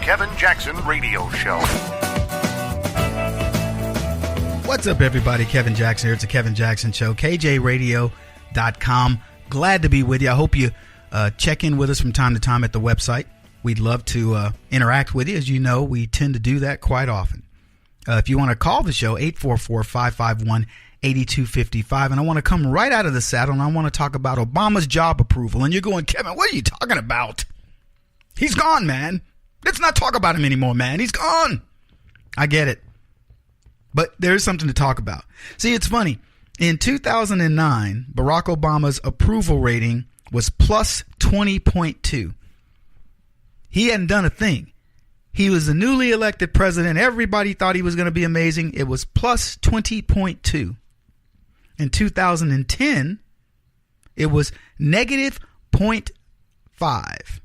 Kevin Jackson Radio Show. What's up, everybody? Kevin Jackson here. It's a Kevin Jackson Show. KJRadio.com. Glad to be with you. I hope you check in with us from time to time at the website. We'd love to interact with you. As you know, we tend to do that quite often. If you want to call the show, 844-551-8255. And I want to come right out of the saddle, and I want to talk about Obama's job approval. And you're going, Kevin, what are you talking about? He's gone, man. Let's not talk about him anymore, man. He's gone. I get it. But there's something to talk about. See, it's funny. In 2009, Barack Obama's approval rating was plus 20.2. He hadn't done a thing. He was the newly elected president. Everybody thought he was going to be amazing. It was plus 20.2. In 2010, it was negative 0.5.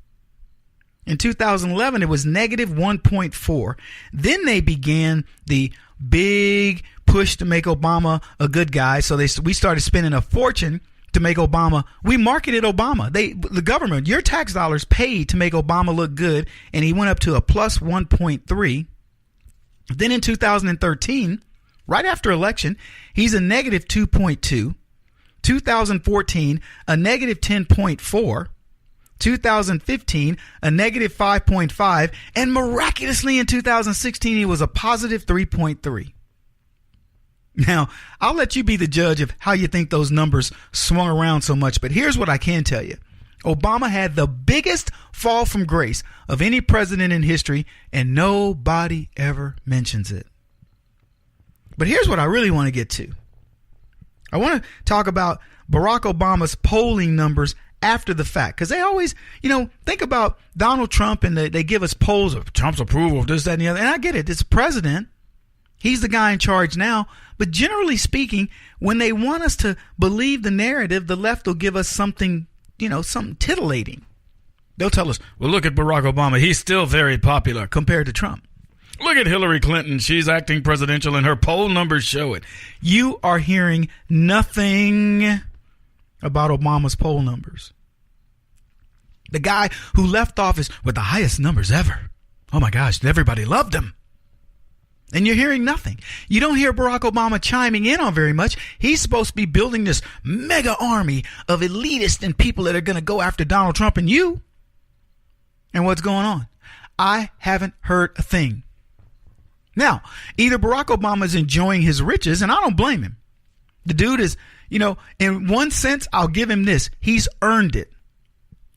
In 2011, it was negative 1.4. Then they began the big push to make Obama a good guy. So we started spending a fortune to make Obama. We marketed Obama. The government, your tax dollars paid to make Obama look good. And he went up to a plus 1.3. Then in 2013, right after election, he's a negative 2.2. 2014, a negative 10.4. 2015, a negative 5.5, and miraculously in 2016, he was a positive 3.3. Now, I'll let you be the judge of how you think those numbers swung around so much, but here's what I can tell you. Obama had the biggest fall from grace of any president in history, and nobody ever mentions it. But here's what I really want to get to. I want to talk about Barack Obama's polling numbers after the fact, because they always, think about Donald Trump and they give us polls of Trump's approval of this, that, and the other. And I get it. It's president. He's the guy in charge now. But generally speaking, when they want us to believe the narrative, the left will give us something, something titillating. They'll tell us, well, look at Barack Obama. He's still very popular compared to Trump. Look at Hillary Clinton. She's acting presidential and her poll numbers show it. You are hearing nothing about Obama's poll numbers. The guy who left office with the highest numbers ever. Oh my gosh, everybody loved him. And you're hearing nothing. You don't hear Barack Obama chiming in on very much. He's supposed to be building this mega army of elitists and people that are going to go after Donald Trump and you. And what's going on? I haven't heard a thing. Now, either Barack Obama is enjoying his riches, and I don't blame him. The dude is, in one sense, I'll give him this. He's earned it.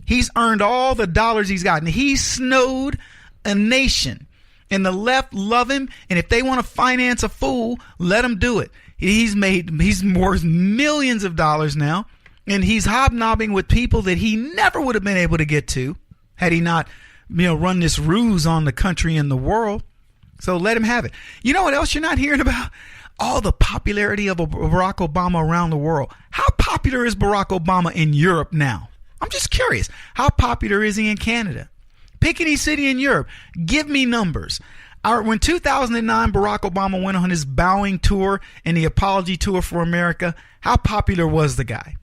He's earned all the dollars he's gotten. He snowed a nation. And the left love him. And if they want to finance a fool, let him do it. He's worth millions of dollars now. And he's hobnobbing with people that he never would have been able to get to had he not, run this ruse on the country and the world. So let him have it. You know what else you're not hearing about? All the popularity of Barack Obama around the world. How popular is Barack Obama in Europe now? I'm just curious. How popular is he in Canada? Pick any city in Europe. Give me numbers. When 2009 Barack Obama went on his bowing tour and the apology tour for America, how popular was the guy?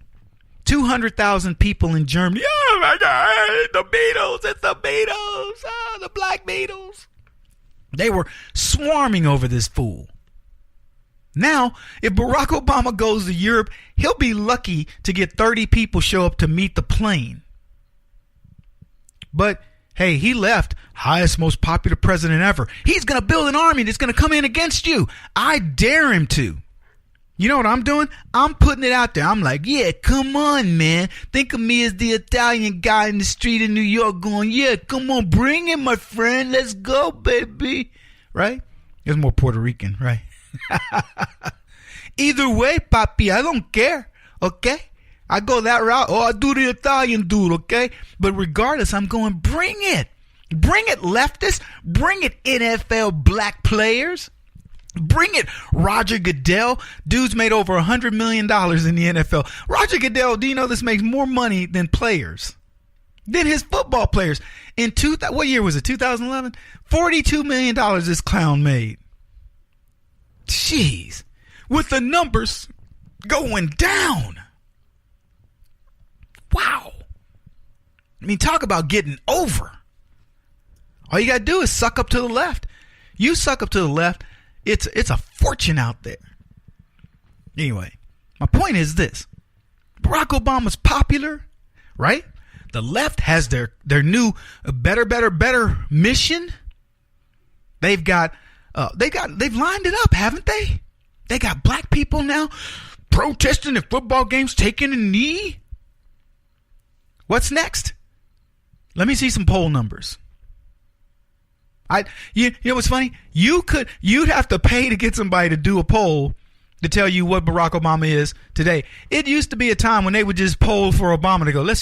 200,000 people in Germany. Oh my God, the Beatles. It's the Beatles. The Black Beatles. They were swarming over this fool. Now, if Barack Obama goes to Europe, he'll be lucky to get 30 people show up to meet the plane. But, hey, he left. Highest, most popular president ever. He's going to build an army that's going to come in against you. I dare him to. You know what I'm doing? I'm putting it out there. I'm like, yeah, come on, man. Think of me as the Italian guy in the street in New York going, yeah, come on, bring it, my friend. Let's go, baby. Right? It's more Puerto Rican, right? Either way, papi, I don't care. Okay? I go that route. Oh, I do the Italian dude. Okay? But regardless, I'm going, bring it. Bring it, leftists. Bring it, NFL black players. Bring it, Roger Goodell. Dude's made over $100 million in the NFL. Roger Goodell, do you know this makes more money than players? Than his football players. What year was it? 2011? $42 million this clown made. Jeez. With the numbers going down. Wow. I mean, talk about getting over. All you got to do is suck up to the left. You suck up to the left, it's a fortune out there. Anyway, my point is this. Barack Obama's popular, right? The left has their new better mission. They've lined it up, haven't they? They got black people now protesting at football games, taking a knee. What's next? Let me see some poll numbers. You know what's funny? You'd have to pay to get somebody to do a poll to tell you what Barack Obama is today. It used to be a time when they would just poll for Obama to go, I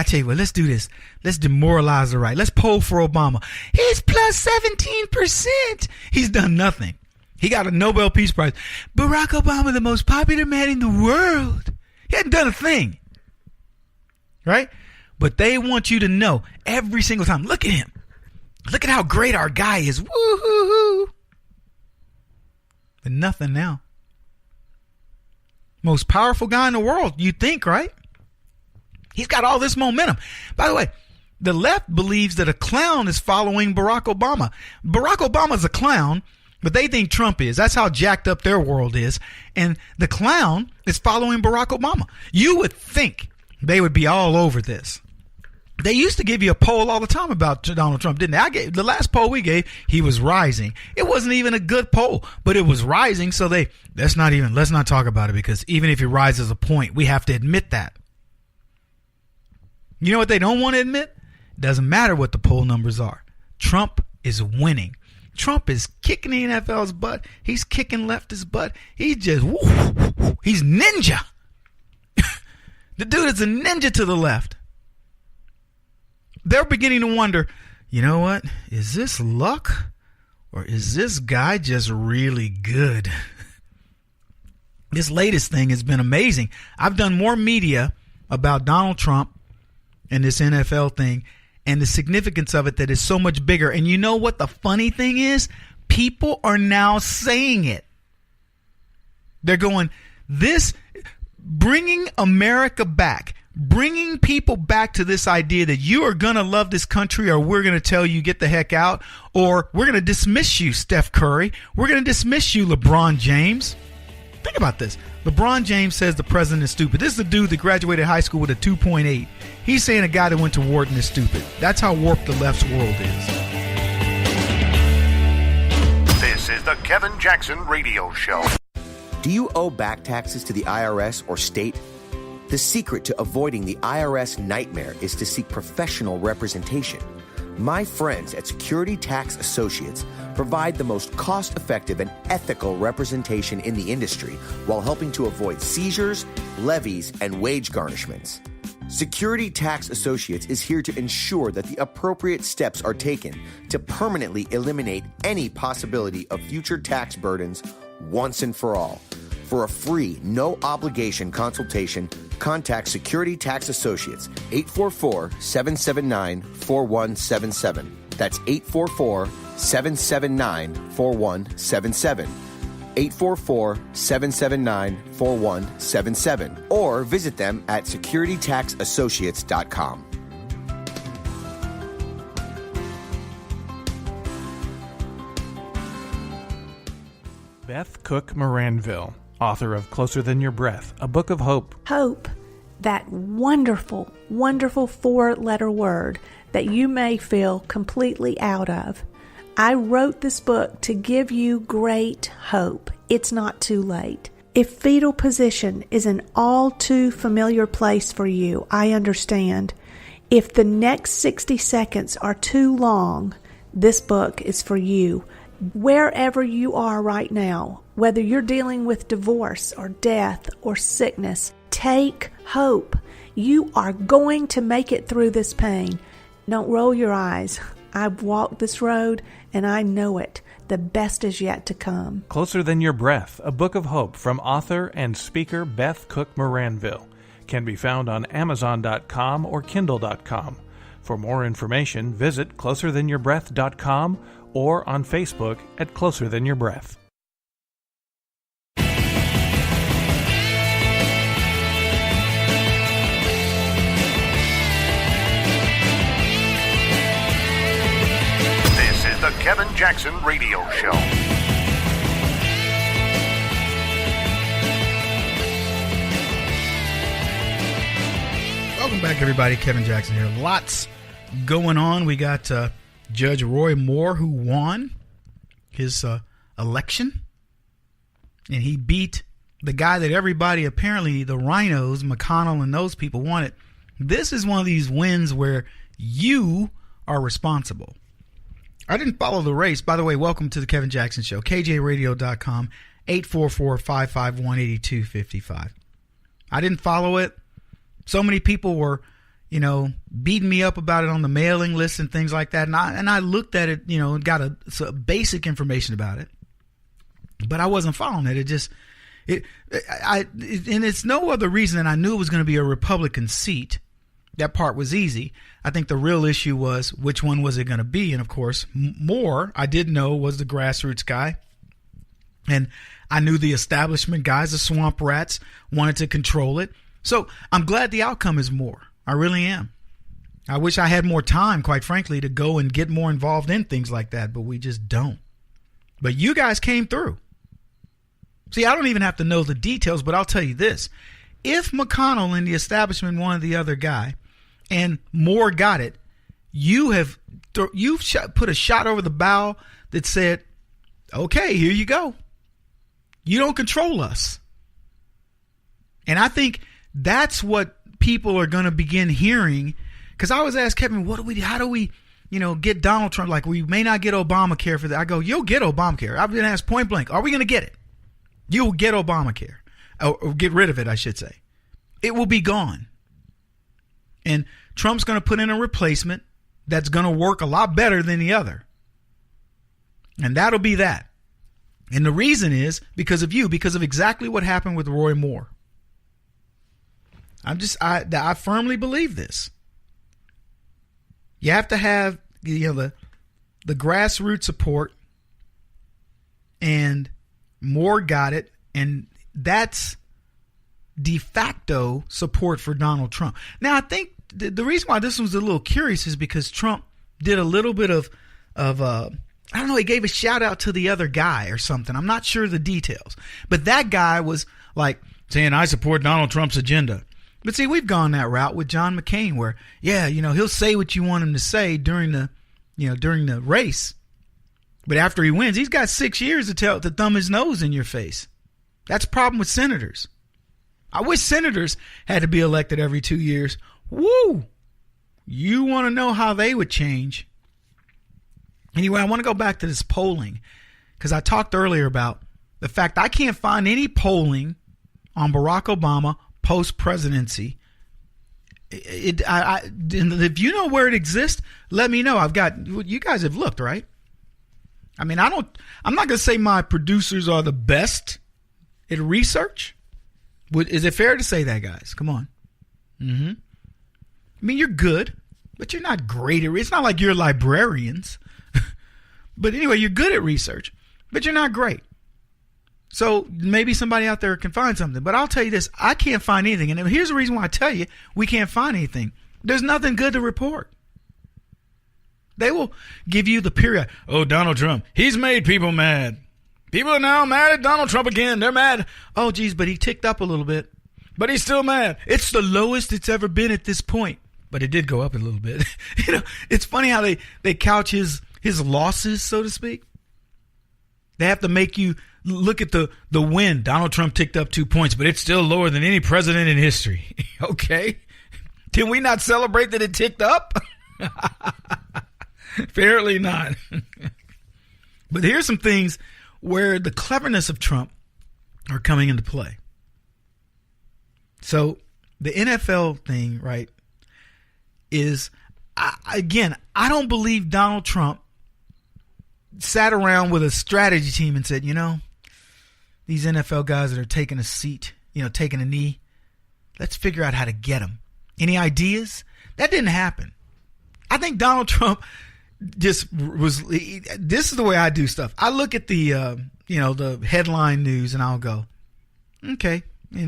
tell you what, let's do this. Let's demoralize the right. Let's poll for Obama. He's plus 17%. He's done nothing. He got a Nobel Peace Prize. Barack Obama, the most popular man in the world. He hadn't done a thing. Right? But they want you to know every single time. Look at him. Look at how great our guy is. Woo-hoo-hoo. But nothing now. Most powerful guy in the world, you think, right? He's got all this momentum. By the way, the left believes that a clown is following Barack Obama. Barack Obama's a clown, but they think Trump is. That's how jacked up their world is. And the clown is following Barack Obama. You would think they would be all over this. They used to give you a poll all the time about Donald Trump, didn't they? The last poll we gave, he was rising. It wasn't even a good poll, but it was rising. So let's not talk about it, because even if he rises a point, we have to admit that. You know what they don't want to admit? It doesn't matter what the poll numbers are. Trump is winning. Trump is kicking the NFL's butt. He's kicking leftist butt. He's just, he's ninja. The dude is a ninja to the left. They're beginning to wonder, you know what? Is this luck, or is this guy just really good? This latest thing has been amazing. I've done more media about Donald Trump and this NFL thing and the significance of it that is so much bigger. And you know what the funny thing is? People are now saying it. They're going, this bringing America back. Bringing people back to this idea that you are going to love this country, or we're going to tell you get the heck out, or we're going to dismiss you, Steph Curry. We're going to dismiss you, LeBron James. Think about this. LeBron James says the president is stupid. This is a dude that graduated high school with a 2.8. He's saying a guy that went to Wharton is stupid. That's how warped the left's world is. This is the Kevin Jackson Radio Show. Do you owe back taxes to the IRS or state? The secret to avoiding the IRS nightmare is to seek professional representation. My friends at Security Tax Associates provide the most cost-effective and ethical representation in the industry while helping to avoid seizures, levies, and wage garnishments. Security Tax Associates is here to ensure that the appropriate steps are taken to permanently eliminate any possibility of future tax burdens once and for all. For a free, no-obligation consultation, contact Security Tax Associates, 844-779-4177. That's 844-779-4177. 844-779-4177. Or visit them at securitytaxassociates.com. Beth Cook Moranville, author of Closer Than Your Breath, a book of hope. Hope, that wonderful, wonderful 4-letter word that you may feel completely out of. I wrote this book to give you great hope. It's not too late. If fetal position is an all too familiar place for you, I understand. If the next 60 seconds are too long, this book is for you. Wherever you are right now, whether you're dealing with divorce or death or sickness, take hope. You are going to make it through this pain. Don't roll your eyes. I've walked this road and I know it. The best is yet to come. Closer Than Your Breath, a book of hope from author and speaker Beth Cook Moranville, can be found on Amazon.com or Kindle.com. For more information, visit closerthanyourBreath.com or on Facebook at Closer Than Your Breath. Jackson Radio Show. Welcome back, everybody. Kevin Jackson here. Lots going on. We got Judge Roy Moore, who won his election, and he beat the guy that everybody, apparently the rhinos, McConnell and those people, wanted. This is one of these wins where you are responsible. I didn't follow the race. By the way, welcome to the Kevin Jackson Show. KJRadio.com, 844-551-8255. I didn't follow it. So many people were, beating me up about it on the mailing list and things like that. And I looked at it, and got a basic information about it. But I wasn't following it. And it's no other reason than I knew it was going to be a Republican seat. That part was easy. I think the real issue was which one was it going to be. And of course, Moore, I did know, was the grassroots guy. And I knew the establishment guys, the swamp rats, wanted to control it. So I'm glad the outcome is Moore. I really am. I wish I had more time, quite frankly, to go and get more involved in things like that, but we just don't. But you guys came through. See, I don't even have to know the details, but I'll tell you this. If McConnell and the establishment wanted the other guy and Moore got it, you've put a shot over the bow that said, okay, here you go. You don't control us. And I think that's what people are going to begin hearing. Because I always ask Kevin, how do we get Donald Trump? Like, we may not get Obamacare for that. I go, you'll get Obamacare. I've been asked point blank, are we going to get it? You'll get Obamacare. Or get rid of it, I should say. It will be gone. And Trump's going to put in a replacement that's going to work a lot better than the other. And that'll be that. And the reason is because of you, because of exactly what happened with Roy Moore. I firmly believe this. You have to have the grassroots support, and Moore got it, and that's de facto support for Donald Trump. Now, I think the reason why this was a little curious is because Trump did a little bit of I don't know, he gave a shout out to the other guy or something. I'm not sure the details. But that guy was like saying, I support Donald Trump's agenda. But see, we've gone that route with John McCain where, he'll say what you want him to say during the race. But after he wins, he's got 6 years to thumb his nose in your face. That's the problem with senators. I wish senators had to be elected every 2 years. Woo! You want to know how they would change. Anyway, I want to go back to this polling because I talked earlier about the fact I can't find any polling on Barack Obama post-presidency. If you know where it exists, let me know. You guys have looked, right? I mean, I'm not going to say my producers are the best at research. Is it fair to say that, guys? Come on. I mean, you're good, but you're not great at it. It's not like you're librarians. But anyway, you're good at research, but you're not great. So maybe somebody out there can find something. But I'll tell you this, I can't find anything. And here's the reason why I tell you we can't find anything. There's nothing good to report. They will give you the period. Oh, Donald Trump, he's made people mad. People are now mad at Donald Trump again. They're mad. Oh, geez, but he ticked up a little bit. But he's still mad. It's the lowest it's ever been at this point. But it did go up a little bit. It's funny how they couch his losses, so to speak. They have to make you look at the win. Donald Trump ticked up 2 points, but it's still lower than any president in history. Okay. Can we not celebrate that it ticked up? Apparently not. But here's some things where the cleverness of Trump are coming into play. So the NFL thing, right, is, I don't believe Donald Trump sat around with a strategy team and said, these NFL guys that are taking a seat, taking a knee, let's figure out how to get them. Any ideas? That didn't happen. I think Donald Trump just was, this is the way I do stuff. I look at the headline news and I'll go, okay,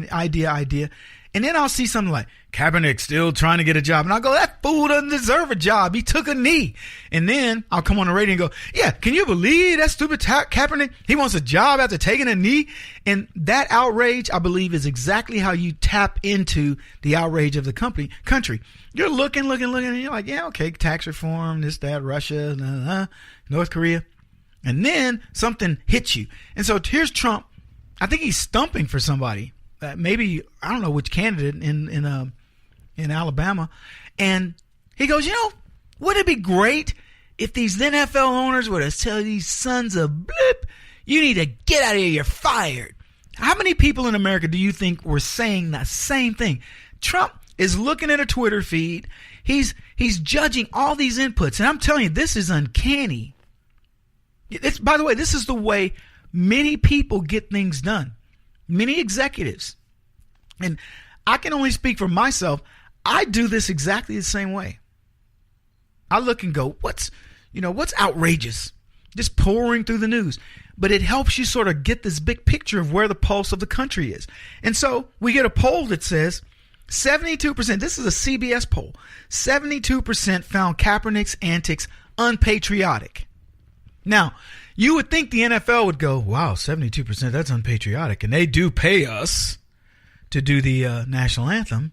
idea. And then I'll see something like, Kaepernick still trying to get a job. And I'll go, that fool doesn't deserve a job. He took a knee. And then I'll come on the radio and go, yeah, can you believe that stupid Kaepernick? He wants a job after taking a knee. And that outrage, I believe, is exactly how you tap into the outrage of the country. You're looking, and you're like, yeah, okay, tax reform, this, that, Russia, North Korea. And then something hits you. And so here's Trump. I think he's stumping for somebody. Maybe, I don't know which candidate in Alabama. And he goes, wouldn't it be great if these NFL owners were to tell these sons of blip, you need to get out of here, you're fired. How many people in America do you think were saying the same thing? Trump is looking at a Twitter feed. He's judging all these inputs. And I'm telling you, this is uncanny. By the way, this is the way many people get things done. Many executives. And I can only speak for myself. I do this exactly the same way. I look and go, what's outrageous? Just pouring through the news. But it helps you sort of get this big picture of where the pulse of the country is. And so we get a poll that says 72%, this is a CBS poll, 72% found Kaepernick's antics unpatriotic. Now, you would think the NFL would go, wow, 72%, that's unpatriotic. And they do pay us to do the national anthem.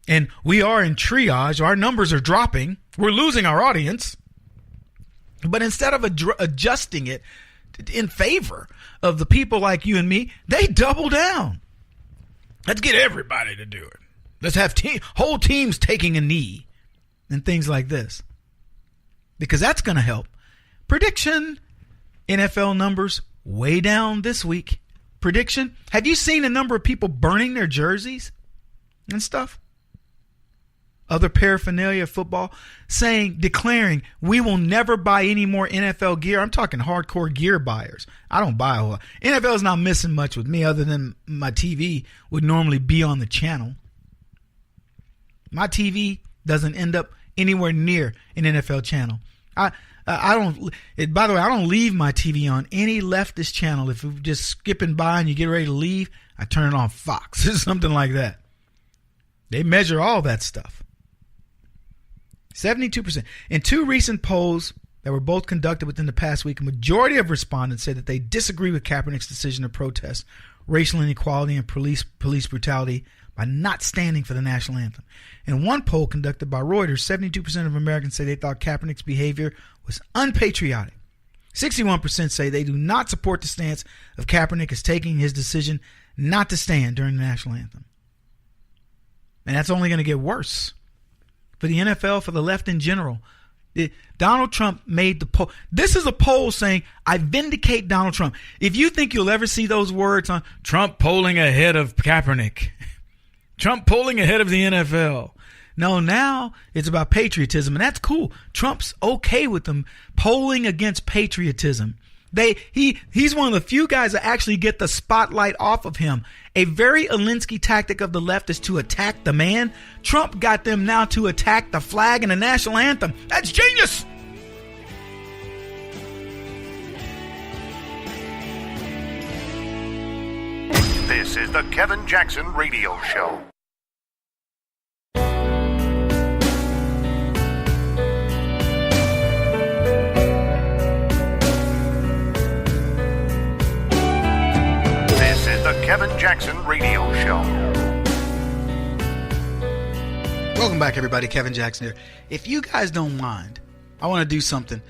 And we are in triage. Our numbers are dropping. We're losing our audience. But instead of adjusting it in favor of the people like you and me, they double down. Let's get everybody to do it. Let's have whole teams taking a knee and things like this. Because that's going to help. Prediction, NFL numbers way down this week. Prediction, have you seen a number of people burning their jerseys and stuff? Other paraphernalia of football, declaring, we will never buy any more NFL gear. I'm talking hardcore gear buyers. I don't buy a whole lot. NFL is not missing much with me other than my TV would normally be on the channel. My TV doesn't end up anywhere near an NFL channel. I don't. By the way, I don't leave my TV on any leftist channel. If you're just skipping by and you get ready to leave, I turn it on Fox or something like that. They measure all that stuff. 72%. In two recent polls that were both conducted within the past week, a majority of respondents said that they disagree with Kaepernick's decision to protest racial inequality and police brutality by not standing for the national anthem. In one poll conducted by Reuters, 72% of Americans say they thought Kaepernick's behavior was unpatriotic. 61% say they do not support the stance of Kaepernick as taking his decision not to stand during the national anthem. And that's only going to get worse for the NFL, for the left in general. Donald Trump made the poll. This is a poll saying, I vindicate Donald Trump. If you think you'll ever see those words on Trump polling ahead of Kaepernick, Trump polling ahead of the NFL. No, now it's about patriotism, and that's cool. Trump's okay with them polling against patriotism. He's one of the few guys that actually get the spotlight off of him. A very Alinsky tactic of the left is to attack the man. Trump got them now to attack the flag and the national anthem. That's genius. This is the Kevin Jackson Radio Show. This is the Kevin Jackson Radio Show. Welcome back, everybody. Kevin Jackson here. If you guys don't mind, I want to do something.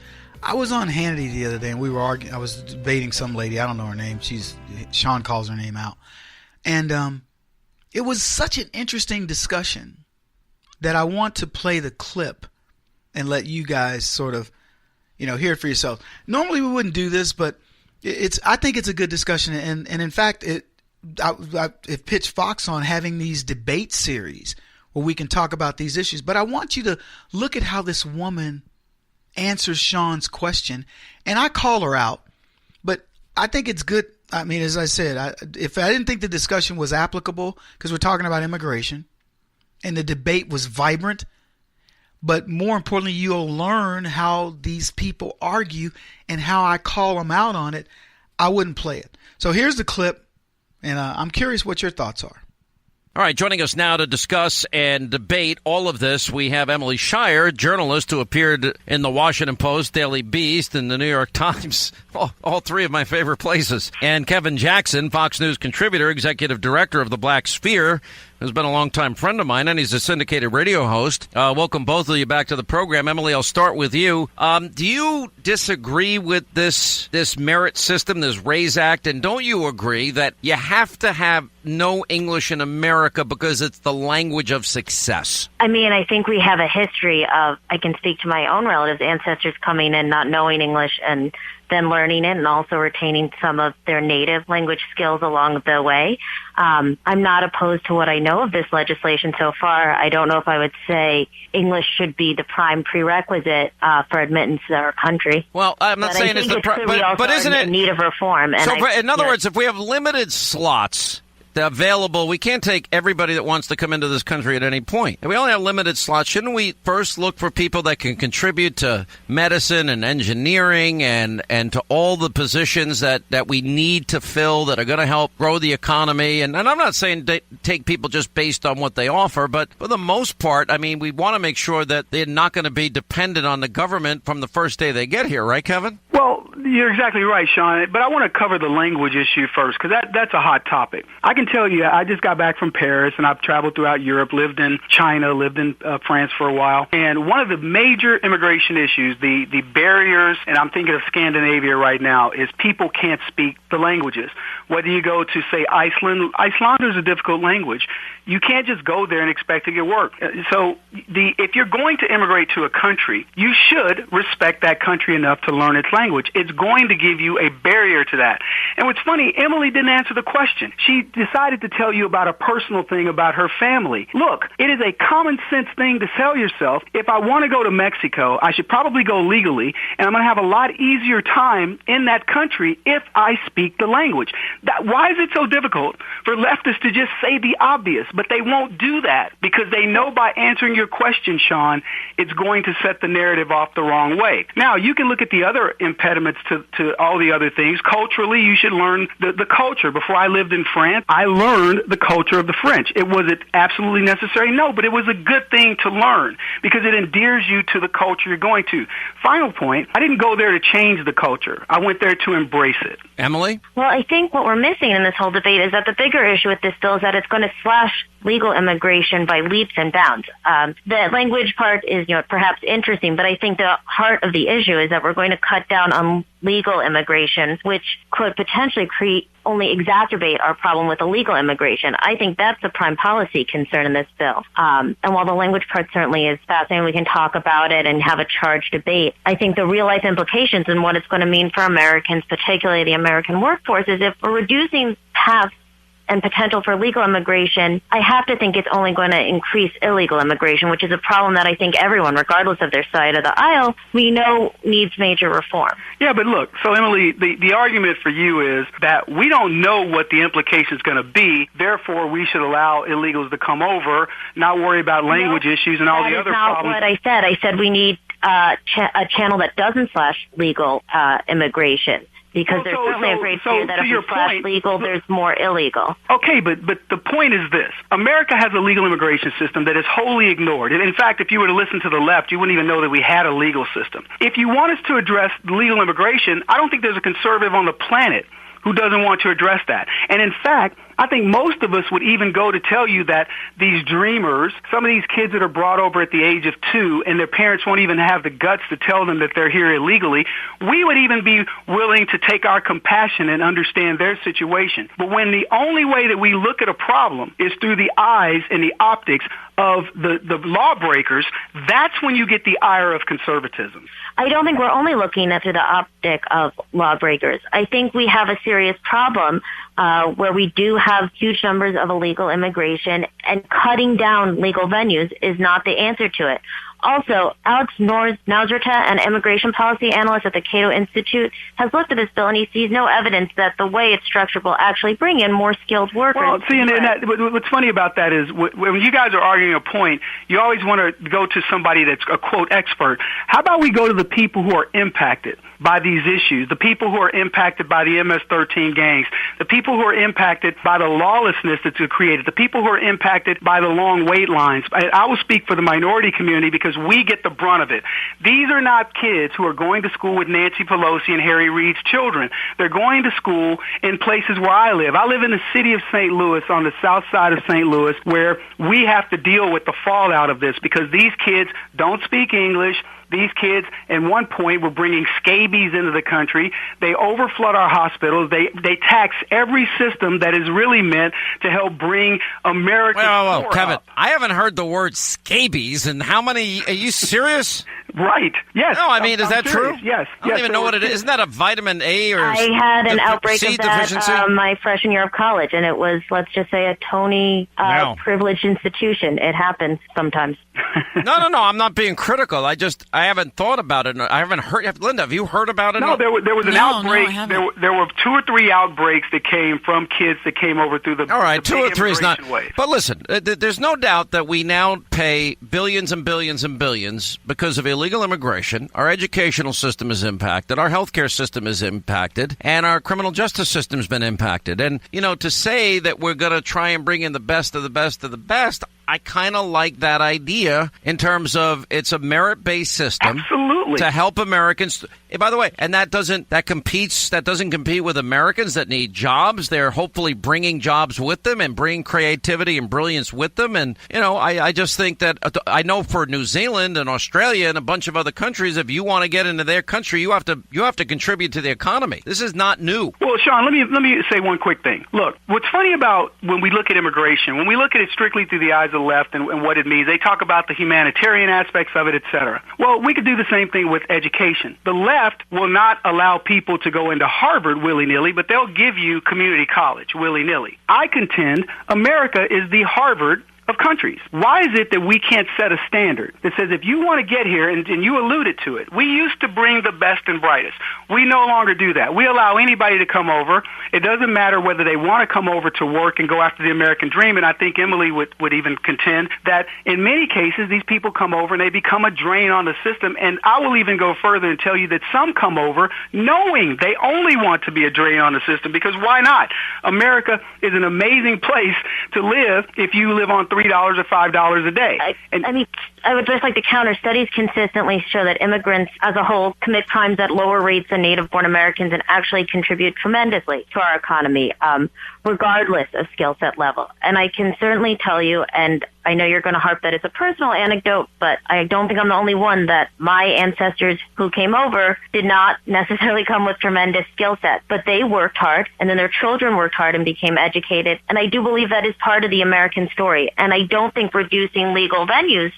I was on Hannity the other day, and we were arguing. I was debating some lady. I don't know her name. Sean calls her name out. And it was such an interesting discussion that I want to play the clip and let you guys sort of, hear it for yourself. Normally we wouldn't do this, but I think it's a good discussion. And in fact, it pitched Fox on having these debate series where we can talk about these issues. But I want you to look at how this woman answers Sean's question. And I call her out, but I think it's good. I mean, as I said, if I didn't think the discussion was applicable, because we're talking about immigration and the debate was vibrant, but more importantly, you'll learn how these people argue and how I call them out on it, I wouldn't play it. So here's the clip, and I'm curious what your thoughts are. All right, joining us now to discuss and debate all of this, we have Emily Shire, journalist who appeared in the Washington Post, Daily Beast, and the New York Times, all three of my favorite places, and Kevin Jackson, Fox News contributor, executive director of the Black Sphere, who's been a longtime friend of mine, and he's a syndicated radio host. Welcome both of you back to the program. Emily, I'll start with you. Do you disagree with this merit system, this RAISE Act, and don't you agree that you have to have no English in America because it's the language of success? I mean, I think we have a history of, I can speak to my own relatives, ancestors coming in not knowing English and then learning it and also retaining some of their native language skills along the way. I'm not opposed to what I know of this legislation so far. I don't know if I would say English should be the prime prerequisite for admittance to our country. Well, I'm not saying it's the but isn't it in need of reform? And so, in other words, if we have limited slots available, we can't take everybody that wants to come into this country at any point. If we only have limited slots, shouldn't we first look for people that can contribute to medicine and engineering and to all the positions that we need to fill that are going to help grow the economy? And I'm not saying take people just based on what they offer, but for the most part, I mean, we want to make sure that they're not going to be dependent on the government from the first day they get here, right, Kevin? Well, you're exactly right, Sean, but I want to cover the language issue first because that's a hot topic. I can tell you, I just got back from Paris, and I've traveled throughout Europe, lived in China, lived in France for a while, and one of the major immigration issues, the barriers, and I'm thinking of Scandinavia right now, is people can't speak the languages. Whether you go to, say, Iceland is a difficult language. You can't just go there and expect to get work. So if you're going to immigrate to a country, you should respect that country enough to learn its language. It's going to give you a barrier to that. And what's funny, Emily didn't answer the question. She decided to tell you about a personal thing about her family. Look, it is a common sense thing to tell yourself, if I want to go to Mexico, I should probably go legally, and I'm going to have a lot easier time in that country if I speak the language. Why is it so difficult for leftists to just say the obvious? But they won't do that because they know by answering your question, Sean, it's going to set the narrative off the wrong way. Now, you can look at the other impediments to all the other things. Culturally, you should learn the culture. Before I lived in France, I learned the culture of the French. Was it absolutely necessary? No, but it was a good thing to learn because it endears you to the culture you're going to. Final point, I didn't go there to change the culture. I went there to embrace it. Emily? Well, I think what we're missing in this whole debate is that the bigger issue with this bill is that it's going to slash legal immigration by leaps and bounds. The language part is, perhaps interesting, but I think the heart of the issue is that we're going to cut down on legal immigration, which could potentially only exacerbate our problem with illegal immigration. I think that's the prime policy concern in this bill. And while the language part certainly is fascinating, we can talk about it and have a charged debate. I think the real-life implications and what it's going to mean for Americans, particularly the American workforce, is if we're reducing paths and potential for legal immigration, I have to think it's only going to increase illegal immigration, which is a problem that I think everyone, regardless of their side of the aisle, we know needs major reform. Yeah, but look, so Emily, the argument for you is that we don't know what the implication is going to be, therefore we should allow illegals to come over, not worry about language issues and all the other problems. That is not what I said. I said we need a channel that doesn't slash legal immigration. Because there's certainly a great fear that if we slash legal, there's more illegal. Okay, but the point is this. America has a legal immigration system that is wholly ignored. In fact, if you were to listen to the left, you wouldn't even know that we had a legal system. If you want us to address legal immigration, I don't think there's a conservative on the planet who doesn't want to address that. And in fact, I think most of us would even go to tell you that these dreamers, some of these kids that are brought over at the age of 2 and their parents won't even have the guts to tell them that they're here illegally, we would even be willing to take our compassion and understand their situation. But when the only way that we look at a problem is through the eyes and the optics of the lawbreakers, that's when you get the ire of conservatism. I don't think we're only looking at through the optic of lawbreakers. I think we have a serious problem where we do have huge numbers of illegal immigration, and cutting down legal venues is not the answer to it. Also, Alex Nazrata, an immigration policy analyst at the Cato Institute, has looked at this bill and he sees no evidence that the way it's structured will actually bring in more skilled workers. Well, see, and what's funny about that is when you guys are arguing a point, you always want to go to somebody that's a, quote, expert. How about we go to the people who are impacted? by these issues, the people who are impacted by the MS-13 gangs, the people who are impacted by the lawlessness that's created, the people who are impacted by the long wait lines. I will speak for the minority community because we get the brunt of it. These are not kids who are going to school with Nancy Pelosi and Harry Reid's children. They're going to school in places where I live. I live in the city of St. Louis, on the south side of St. Louis, where we have to deal with the fallout of this because these kids don't speak English. These kids, at one point, were bringing scabies into the country. They overflood our hospitals. They tax every system that is really meant to help bring America Whoa, Kevin, up. I haven't heard the word scabies, and how many? Are you serious? Right. Yes. No, I mean, is that serious. true? Yes. I don't even know what it is. Isn't that a vitamin A or I had an outbreak C of that deficiency? my freshman year of college, and it was, let's just say, a Tony privileged institution. It happens sometimes. No, I'm not being critical. I haven't thought about it. I haven't heard. Linda, have you heard about it? No, there was an outbreak. There were 2 or 3 outbreaks that came from kids that came over through the. All right, the 2 or 3 is not. Wave. But listen, there's no doubt that we now pay billions and billions and billions because of illegal immigration. Our educational system is impacted. Our healthcare system is impacted, and our criminal justice system's been impacted. And to say that we're going to try and bring in the best of the best of the best, I kind of like that idea in terms of it's a merit-based system. Absolutely. To help Americans. By the way, and that doesn't compete with Americans that need jobs. They're hopefully bringing jobs with them and bringing creativity and brilliance with them. And, I just think that I know for New Zealand and Australia and a bunch of other countries, if you want to get into their country, you have to contribute to the economy. This is not new. Well, Sean, let me say one quick thing. Look, what's funny about when we look at immigration, when we look at it strictly through the eyes of the left and what it means, they talk about the humanitarian aspects of it, et cetera. Well, we could do the same thing with education. The left will not allow people to go into Harvard willy-nilly, but they'll give you community college willy-nilly. I contend America is the Harvard of countries. Why is it that we can't set a standard that says if you want to get here, and you alluded to it, we used to bring the best and brightest. We no longer do that. We allow anybody to come over. It doesn't matter whether they want to come over to work and go after the American dream, and I think Emily would even contend that in many cases these people come over and they become a drain on the system, and I will even go further and tell you that some come over knowing they only want to be a drain on the system, because why not? America is an amazing place to live if you live on $3 or $5 a day. I would just like to counter. Studies consistently show that immigrants as a whole commit crimes at lower rates than native-born Americans and actually contribute tremendously to our economy, regardless of skill set level. And I can certainly tell you, and I know you're going to harp that it's a personal anecdote, but I don't think I'm the only one, that my ancestors who came over did not necessarily come with tremendous skill set, but they worked hard, and then their children worked hard and became educated. And I do believe that is part of the American story. And I don't think reducing legal venues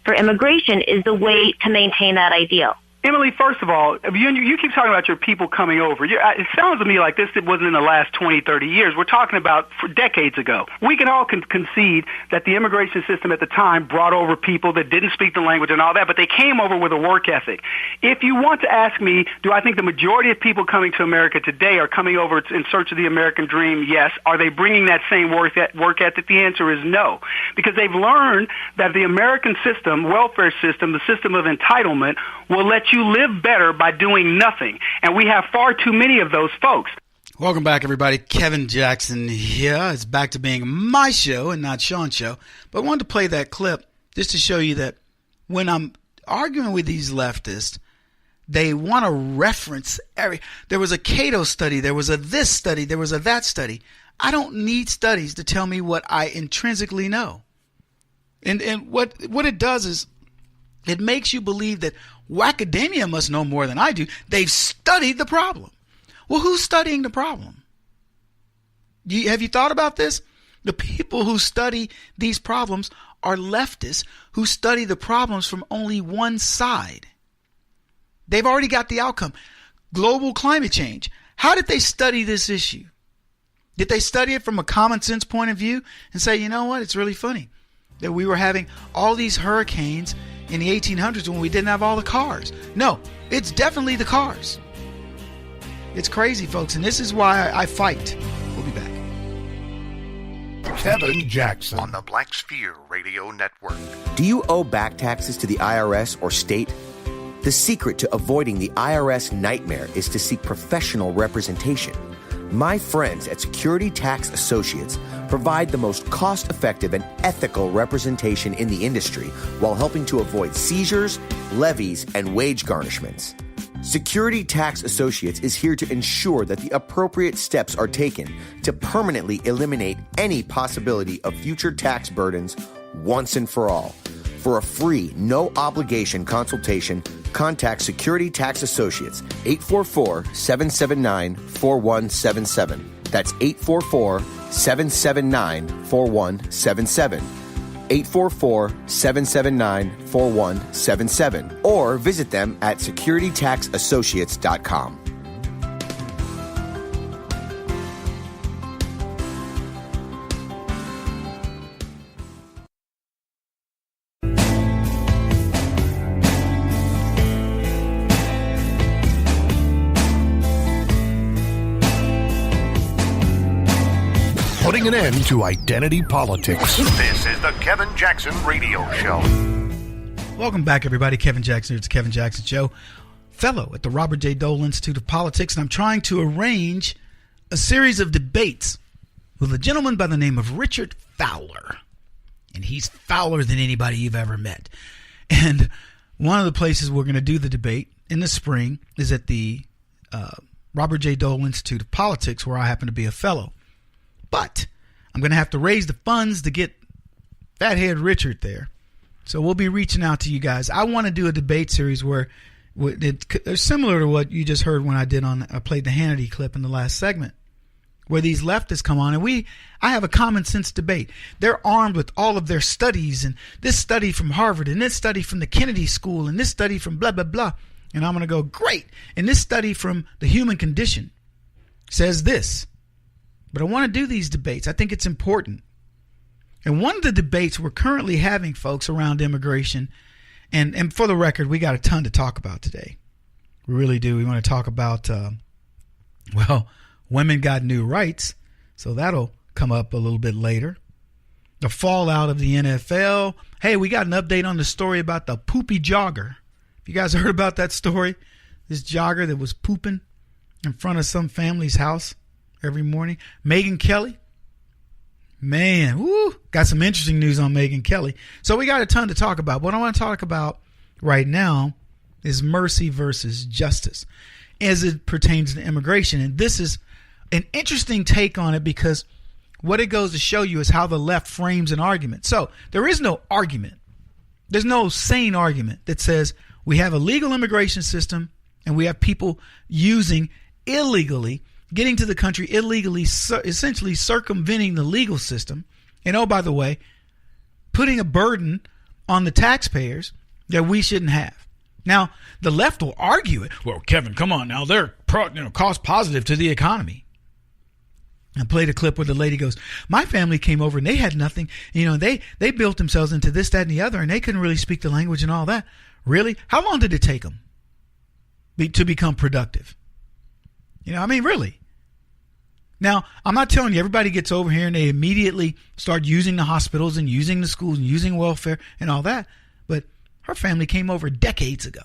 for immigration is the way to maintain that ideal. Emily, first of all, you keep talking about your people coming over. It sounds to me like this wasn't in the last 20, 30 years. We're talking about for decades ago. We can all concede that the immigration system at the time brought over people that didn't speak the language and all that, but they came over with a work ethic. If you want to ask me, do I think the majority of people coming to America today are coming over in search of the American dream? Yes. Are they bringing that same work ethic? The answer is no, because they've learned that the American system, welfare system, the system of entitlement, will let you live better by doing nothing. And we have far too many of those folks. Welcome back, everybody. Kevin Jackson here. It's back to being my show and not Sean's show. But I wanted to play that clip just to show you that when I'm arguing with these leftists, they want to reference there was a Cato study, there was a this study, there was a that study. I don't need studies to tell me what I intrinsically know. And what it does is it makes you believe that academia must know more than I do. They've studied the problem. Well, who's studying the problem? Have you thought about this? The people who study these problems are leftists who study the problems from only one side. They've already got the outcome. Global climate change. How did they study this issue? Did they study it from a common sense point of view and say, you know what, it's really funny that we were having all these hurricanes in the 1800s when we didn't have all the cars? No, it's definitely the cars. It's crazy, folks, and this is why I fight. We'll be back. Kevin Jackson on the Black Sphere Radio Network. Do you owe back taxes to the IRS or state? The secret to avoiding the IRS nightmare is to seek professional representation. My friends at Security Tax Associates provide the most cost-effective and ethical representation in the industry while helping to avoid seizures, levies, and wage garnishments. Security Tax Associates is here to ensure that the appropriate steps are taken to permanently eliminate any possibility of future tax burdens once and for all. For a free, no-obligation consultation, contact Security Tax Associates, 844-779-4177. That's 844-779-4177. 844-779-4177. Or visit them at securitytaxassociates.com. Putting an end to identity politics. This is the Kevin Jackson Radio Show. Welcome back, everybody. Kevin Jackson. It's the Kevin Jackson Show. Fellow at the Robert J. Dole Institute of Politics, and I'm trying to arrange a series of debates with a gentleman by the name of Richard Fowler. And he's fouler than anybody you've ever met. And one of the places we're going to do the debate in the spring is at the Robert J. Dole Institute of Politics, where I happen to be a fellow. But I'm going to have to raise the funds to get Fathead Richard there. So we'll be reaching out to you guys. I want to do a debate series where it's similar to what you just heard when I played the Hannity clip in the last segment, where these leftists come on and I have a common sense debate. They're armed with all of their studies, and this study from Harvard, and this study from the Kennedy School, and this study from blah, blah, blah. And I'm going to go, great. And this study from the human condition says this. But I want to do these debates. I think it's important. And one of the debates we're currently having, folks, around immigration, and for the record, we got a ton to talk about today. We really do. We want to talk about, women got new rights, so that'll come up a little bit later. The fallout of the NFL. Hey, we got an update on the story about the poopy jogger. You guys heard about that story? This jogger that was pooping in front of some family's house every morning. Megyn Kelly. Man, got some interesting news on Megyn Kelly. So we got a ton to talk about. What I want to talk about right now is mercy versus justice as it pertains to immigration. And this is an interesting take on it because what it goes to show you is how the left frames an argument. So there is no argument. There's no sane argument that says we have a legal immigration system and we have people using illegally, getting to the country illegally, essentially circumventing the legal system. And oh, by the way, putting a burden on the taxpayers that we shouldn't have. Now, the left will argue it. Well, Kevin, come on now. They're cost positive to the economy. I played a clip where the lady goes, my family came over and they had nothing. They built themselves into this, that, and the other, and they couldn't really speak the language and all that. Really? How long did it take them to become productive? Really. Now, I'm not telling you everybody gets over here and they immediately start using the hospitals and using the schools and using welfare and all that. But her family came over decades ago.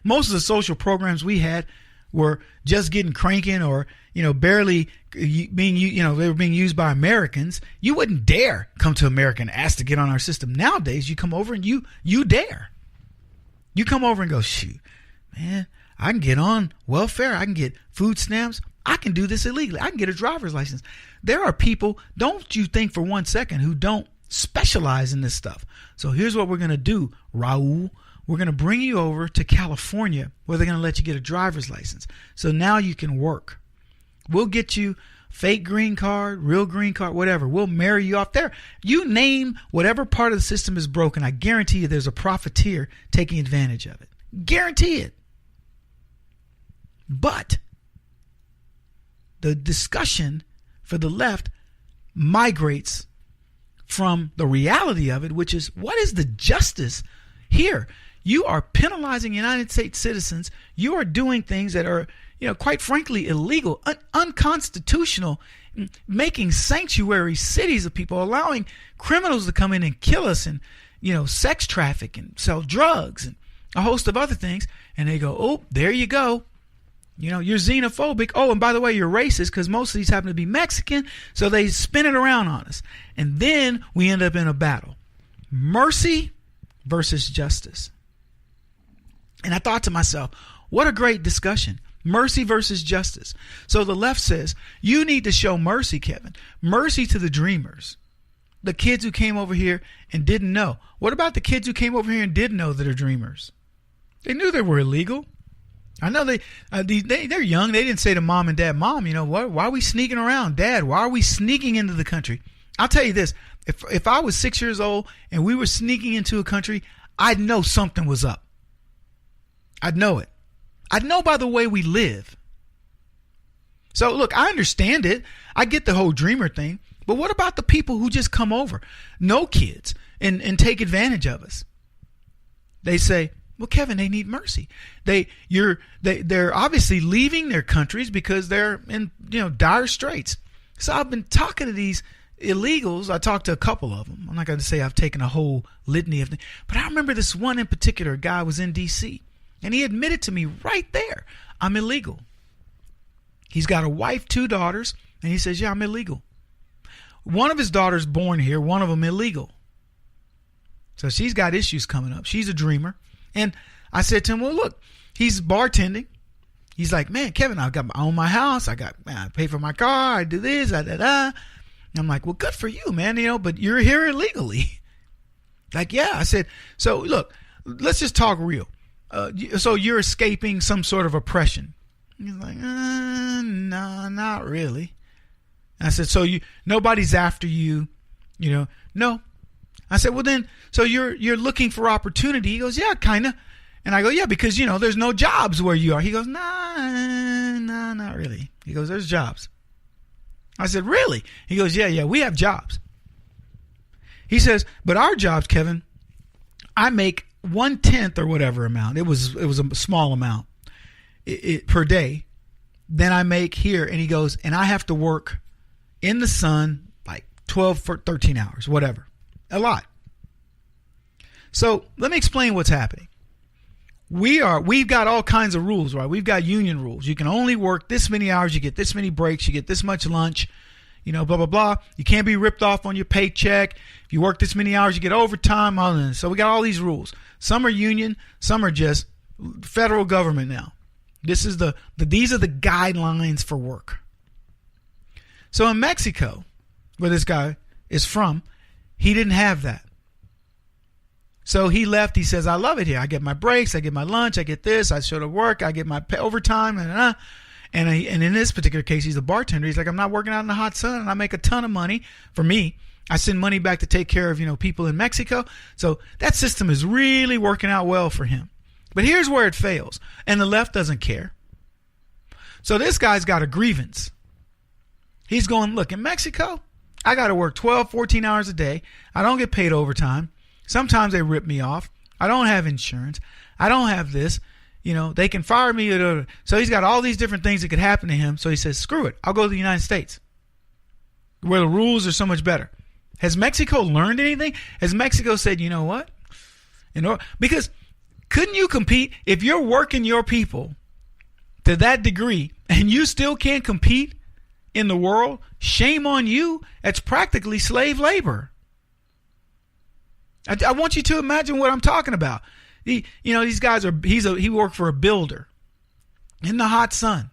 Most of the social programs we had were just getting cranking or, barely being, they were being used by Americans. You wouldn't dare come to America and ask to get on our system. Nowadays, you come over and you dare. You come over and go, shoot, man, I can get on welfare. I can get food stamps. I can do this illegally. I can get a driver's license. There are people, don't you think for one second, who don't specialize in this stuff. So here's what we're going to do, Raul. We're going to bring you over to California where they're going to let you get a driver's license. So now you can work. We'll get you fake green card, real green card, whatever. We'll marry you off there. You name whatever part of the system is broken. I guarantee you there's a profiteer taking advantage of it. Guarantee it. But the discussion for the left migrates from the reality of it, which is what is the justice here? You are penalizing United States citizens. You are doing things that are, quite frankly, illegal, unconstitutional, making sanctuary cities of people, allowing criminals to come in and kill us and, sex traffic and sell drugs and a host of other things. And they go, oh, there you go. You know, you're xenophobic. Oh, and by the way, you're racist because most of these happen to be Mexican. So they spin it around on us. And then we end up in a battle. Mercy versus justice. And I thought to myself, what a great discussion. Mercy versus justice. So the left says, you need to show mercy, Kevin. Mercy to the dreamers. The kids who came over here and didn't know. What about the kids who came over here and did know that are dreamers? They knew they were illegal. I know they're young. They didn't say to mom and dad, Mom, you know what? Why are we sneaking around? Dad, why are we sneaking into the country? I'll tell you this. If I was 6 years old and we were sneaking into a country, I'd know something was up. I'd know it. I'd know by the way we live. So look, I understand it. I get the whole dreamer thing. But what about the people who just come over, no kids, and take advantage of us? They say, well, Kevin, they need mercy. They're obviously leaving their countries because they're in dire straits. So I've been talking to these illegals. I talked to a couple of them. I'm not going to say I've taken a whole litany of them, but I remember this one in particular. A guy was in D.C. and he admitted to me right there, I'm illegal. He's got a wife, 2 daughters, and he says, yeah, I'm illegal. One of his daughters born here, one of them illegal. So she's got issues coming up. She's a dreamer. And I said to him, well, look, he's bartending. He's like, man, Kevin, I own my house. I pay for my car. I do this, And I'm like, well, good for you, man. But you're here illegally. Like, yeah. I said, so look, let's just talk real. So you're escaping some sort of oppression. He's like, no, not really. I said, so nobody's after you, No. I said, well then, so you're looking for opportunity. He goes, yeah, kind of. And I go, yeah, because, there's no jobs where you are. He goes, nah, not really. He goes, there's jobs. I said, really? He goes, yeah, we have jobs. He says, but our jobs, Kevin, I make 1/10 or whatever amount. It was a small amount per day. Then I make here. And he goes, and I have to work in the sun like 12 for 13 hours, whatever. A lot. So let me explain what's happening. We've got all kinds of rules, right? We've got union rules. You can only work this many hours. You get this many breaks. You get this much lunch, blah, blah, blah. You can't be ripped off on your paycheck. If you work this many hours, you get overtime. So we got all these rules. Some are union. Some are just federal government now. These are the guidelines for work. So in Mexico, where this guy is from, he didn't have that. So he left. He says, I love it here. I get my breaks. I get my lunch. I get this. I show to work. I get my overtime. And in this particular case, he's a bartender. He's like, I'm not working out in the hot sun, and I make a ton of money. For me, I send money back to take care of, people in Mexico. So that system is really working out well for him. But here's where it fails. And the left doesn't care. So this guy's got a grievance. He's going, look, in Mexico, I got to work 12, 14 hours a day. I don't get paid overtime. Sometimes they rip me off. I don't have insurance. I don't have this. They can fire me. So he's got all these different things that could happen to him. So he says, screw it. I'll go to the United States where the rules are so much better. Has Mexico learned anything? Has Mexico said, you know what? Because couldn't you compete if you're working your people to that degree and you still can't compete in the world? Shame on you. It's practically slave labor. I want you to imagine what I'm talking about. These guys he worked for a builder in the hot sun.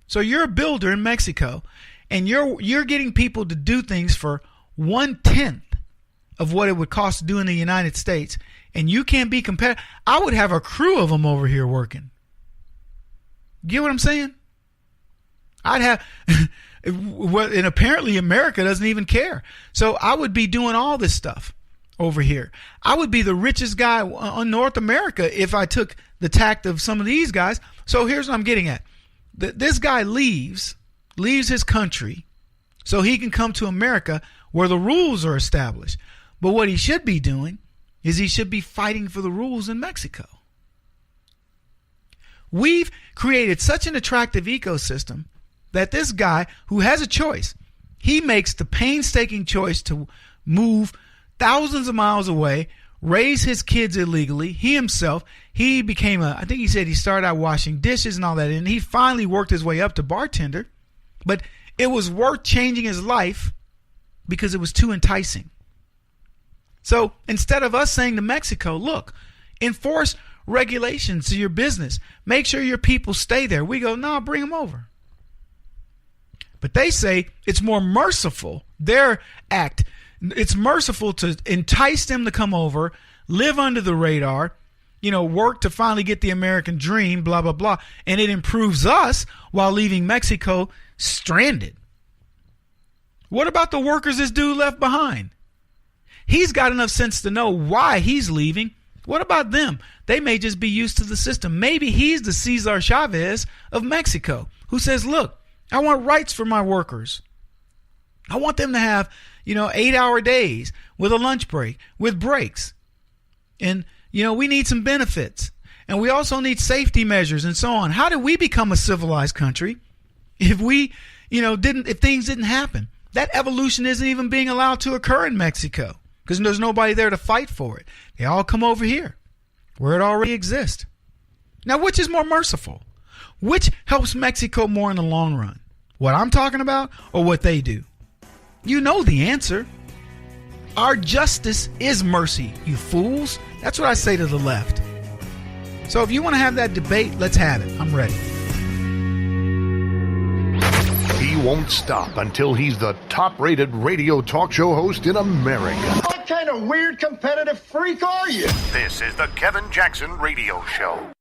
So you're a builder in Mexico, and you're getting people to do things for 1/10 of what it would cost to do in the United States, and you can't be competitive. I would have a crew of them over here working. Get what I'm saying? I'd have, and apparently America doesn't even care. So I would be doing all this stuff over here. I would be the richest guy on North America if I took the tact of some of these guys. So here's what I'm getting at. This guy leaves his country so he can come to America where the rules are established. But what he should be doing is he should be fighting for the rules in Mexico. We've created such an attractive ecosystem that this guy who has a choice, he makes the painstaking choice to move thousands of miles away, raised his kids illegally. He himself, he became I think he said he started out washing dishes and all that, and he finally worked his way up to bartender. But it was worth changing his life because it was too enticing. So instead of us saying to Mexico, look, enforce regulations to your business, make sure your people stay there, we go, no, bring them over. But they say it's more merciful, their act, it's merciful to entice them to come over, live under the radar, work to finally get the American dream, blah, blah, blah. And it improves us while leaving Mexico stranded. What about the workers this dude left behind? He's got enough sense to know why he's leaving. What about them? They may just be used to the system. Maybe he's the Cesar Chavez of Mexico who says, look, I want rights for my workers. I want them to have, 8-hour days with a lunch break, with breaks. And, we need some benefits. And we also need safety measures and so on. How did we become a civilized country if we, if things didn't happen? That evolution isn't even being allowed to occur in Mexico because there's nobody there to fight for it. They all come over here where it already exists. Now, which is more merciful? Which helps Mexico more in the long run? What I'm talking about or what they do? You know the answer. Our justice is mercy, you fools. That's what I say to the left. So if you want to have that debate, let's have it. I'm ready. He won't stop until he's the top-rated radio talk show host in America. What kind of weird competitive freak are you? This is the Kevin Jackson Radio Show.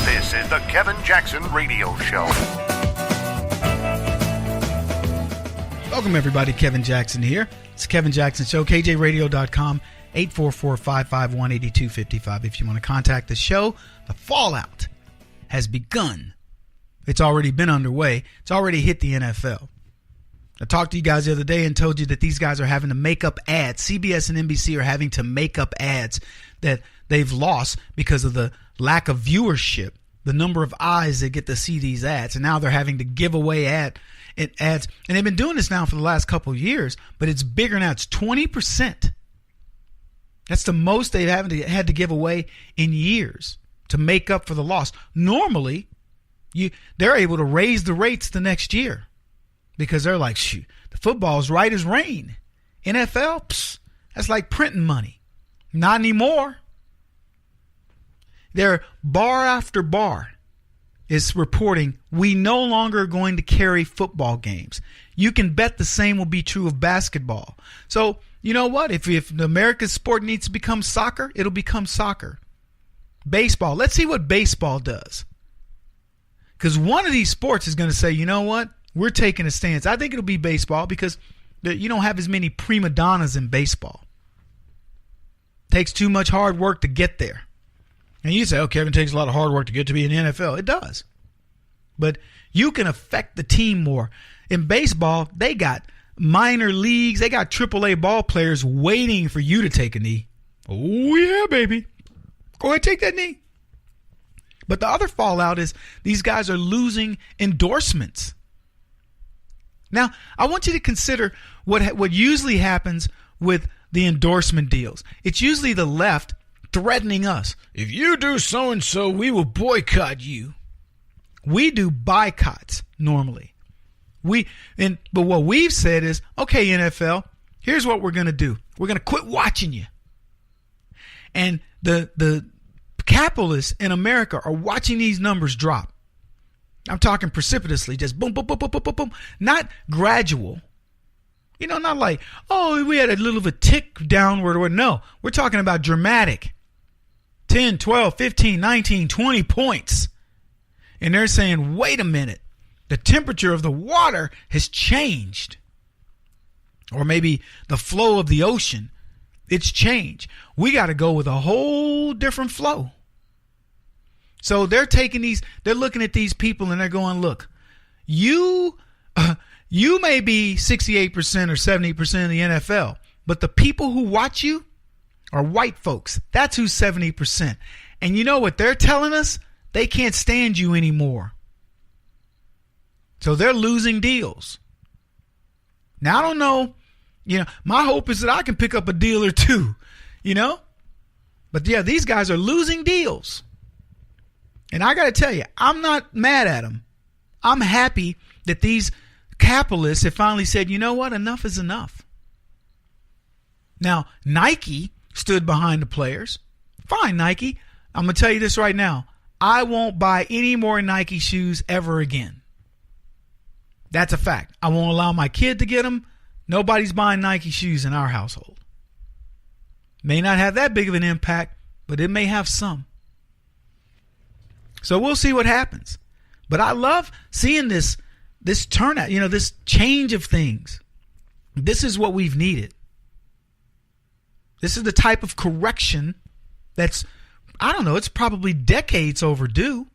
This is the Kevin Jackson Radio Show. Welcome, everybody. Kevin Jackson here. It's the Kevin Jackson Show, KJRadio.com, 844-551-8255. If you want to contact the show, the fallout has begun. It's already been underway. It's already hit the NFL. I talked to you guys the other day and told you that these guys are having to make up ads. CBS and NBC are having to make up ads that they've lost because of the lack of viewership, the number of eyes that get to see these ads. And now they're having to give away ads. And they've been doing this now for the last couple of years, but it's bigger now. It's 20%. That's the most they've had to give away in years to make up for the loss. Normally, they're able to raise the rates the next year because they're like, shoot, the football's right as rain. NFL, that's like printing money. Not anymore. They're bar after bar is reporting we no longer are going to carry football games. You can bet the same will be true of basketball. So, you know what? If America's sport needs to become soccer, it'll become soccer. Baseball. Let's see what baseball does. Because one of these sports is going to say, you know what? We're taking a stance. I think it'll be baseball because you don't have as many prima donnas in baseball. Takes too much hard work to get there. And you say, oh, Kevin, takes a lot of hard work to get to be in the NFL. It does. But you can affect the team more. In baseball, they got minor leagues. They got AAA ball players waiting for you to take a knee. Oh, yeah, baby. Go ahead, take that knee. But the other fallout is these guys are losing endorsements. Now, I want you to consider what usually happens with the endorsement deals. It's usually the left threatening us. If you do so-and-so, we will boycott you. We do boycotts normally. But what we've said is, okay, NFL, here's what we're going to do. We're going to quit watching you. And the capitalists in America are watching these numbers drop. I'm talking precipitously, just boom, boom, boom, boom, boom, boom, boom. Not gradual. Not like, oh, we had a little of a tick downward. No, we're talking about dramatic. 10, 12, 15, 19, 20 points. And they're saying, wait a minute. The temperature of the water has changed. Or maybe the flow of the ocean. It's changed. We got to go with a whole different flow. So they're looking at these people and they're going, look, you may be 68% or 70% of the NFL, but the people who watch you are white folks. That's who's 70%. And you know what they're telling us? they can't stand you anymore. So they're losing deals. Now, I don't know, my hope is that I can pick up a deal or two, But yeah, these guys are losing deals. And I got to tell you, I'm not mad at them. I'm happy that these capitalists have finally said, you know what, enough is enough. Now, Nike stood behind the players. Fine, Nike. I'm going to tell you this right now. I won't buy any more Nike shoes ever again. That's a fact. I won't allow my kid to get them. Nobody's buying Nike shoes in our household. May not have that big of an impact, but it may have some. So we'll see what happens. But I love seeing this turnout, this change of things. This is what we've needed. This is the type of correction that's, I don't know, it's probably decades overdue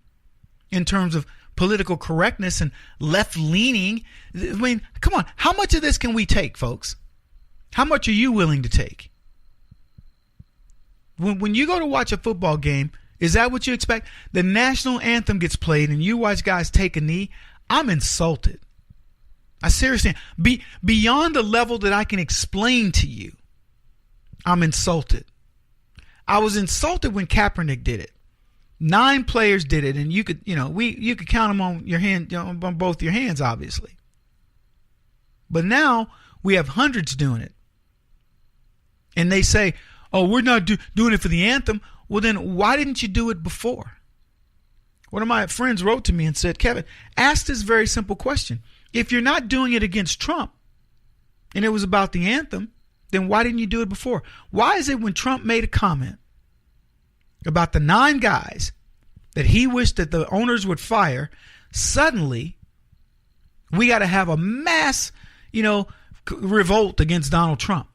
in terms of political correctness and left-leaning. I mean, come on. How much of this can we take, folks? How much are you willing to take? When you go to watch a football game, is that what you expect? The national anthem gets played and you watch guys take a knee. I'm insulted. I seriously am. Beyond the level that I can explain to you, I'm insulted. I was insulted when Kaepernick did it. 9 players did it, and you could count them on your hand, on both your hands, obviously. But now we have hundreds doing it, and they say, "Oh, we're not doing it for the anthem." Well, then why didn't you do it before? One of my friends wrote to me and said, "Kevin, ask this very simple question: if you're not doing it against Trump, and it was about the anthem, then why didn't you do it before? Why is it when Trump made a comment about the 9 guys that he wished that the owners would fire, suddenly we got to have a mass, revolt against Donald Trump,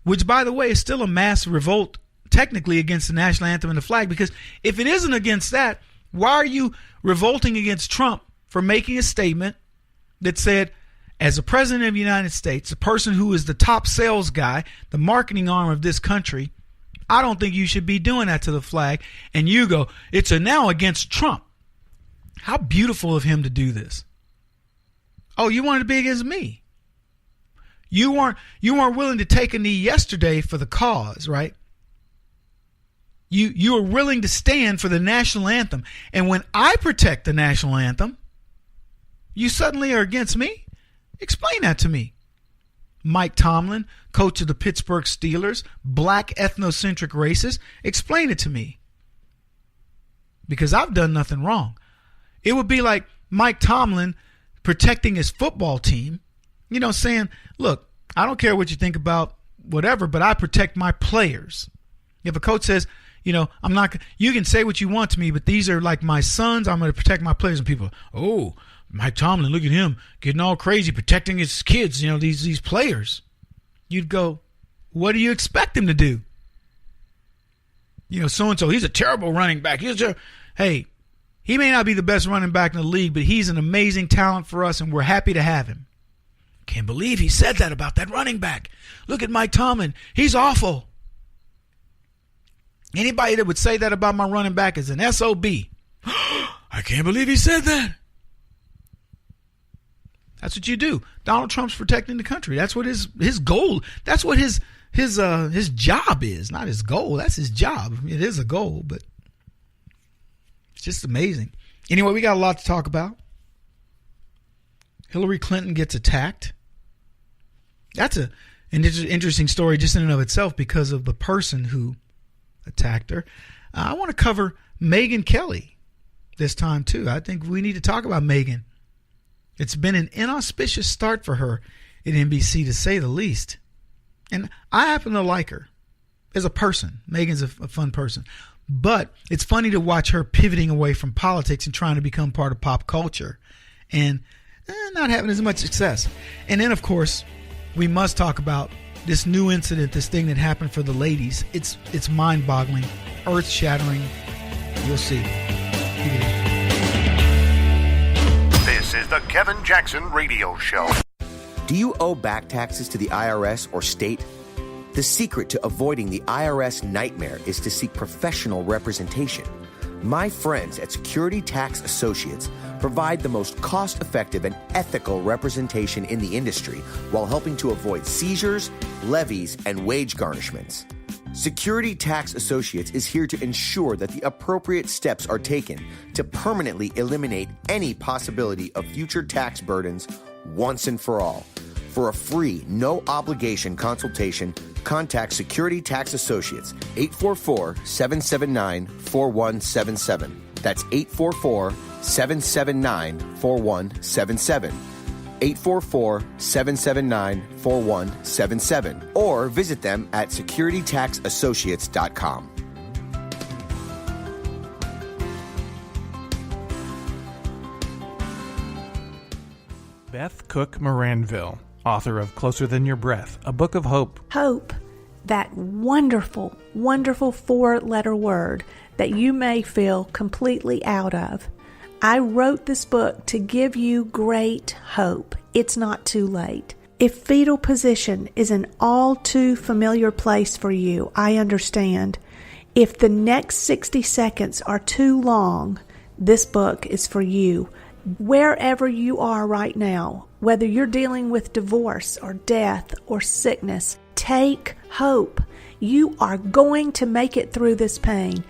which, by the way, is still a mass revolt technically against the national anthem and the flag, because if it isn't against that, why are you revolting against Trump for making a statement that said, as a president of the United States, the person who is the top sales guy, the marketing arm of this country, I don't think you should be doing that to the flag. And you go, it's now against Trump. How beautiful of him to do this. Oh, you wanted to be against me. You weren't willing to take a knee yesterday for the cause, right? You were willing to stand for the national anthem. And when I protect the national anthem, you suddenly are against me? Explain that to me. Mike Tomlin, coach of the Pittsburgh Steelers, black ethnocentric racist. Explain it to me. Because I've done nothing wrong. It would be like Mike Tomlin protecting his football team, saying, look, I don't care what you think about whatever, but I protect my players. If a coach says, I'm not, you can say what you want to me, but these are like my sons, I'm going to protect my players. And people, oh, Mike Tomlin, look at him getting all crazy, protecting his kids, these players. You'd go, what do you expect him to do? So-and-so, he's a terrible running back. Hey, he may not be the best running back in the league, but he's an amazing talent for us, and we're happy to have him. Can't believe he said that about that running back. Look at Mike Tomlin. He's awful. Anybody that would say that about my running back is an SOB. I can't believe he said that. That's what you do. Donald Trump's protecting the country. That's what his goal. That's what his job is. Not his goal. That's his job. It is a goal, but it's just amazing. Anyway, we got a lot to talk about. Hillary Clinton gets attacked. That's an interesting story just in and of itself because of the person who attacked her. I want to cover Megyn Kelly this time too. I think we need to talk about Megyn. It's been an inauspicious start for her at NBC, to say the least. And I happen to like her as a person. Megyn's a fun person. But it's funny to watch her pivoting away from politics and trying to become part of pop culture and not having as much success. And then, of course, we must talk about this new incident, this thing that happened for the ladies. It's mind-boggling, earth-shattering. You'll see. This is the Kevin Jackson Radio Show. Do you owe back taxes to the IRS or state? The secret to avoiding the IRS nightmare is to seek professional representation. My friends at Security Tax Associates provide the most cost-effective and ethical representation in the industry while helping to avoid seizures, levies, and wage garnishments. Security Tax Associates is here to ensure that the appropriate steps are taken to permanently eliminate any possibility of future tax burdens once and for all. For a free, no-obligation consultation, contact Security Tax Associates, 844-779-4177. That's 844-779-4177. 844-779-4177. Or visit them at securitytaxassociates.com. Beth Cook Moranville, author of Closer Than Your Breath, a book of hope. Hope, that wonderful, wonderful 4-letter word that you may feel completely out of. I wrote this book to give you great hope. It's not too late. If fetal position is an all too familiar place for you, I understand. If the next 60 seconds are too long, this book is for you. Wherever you are right now, whether you're dealing with divorce or death or sickness, take hope. You are going to make it through this pain.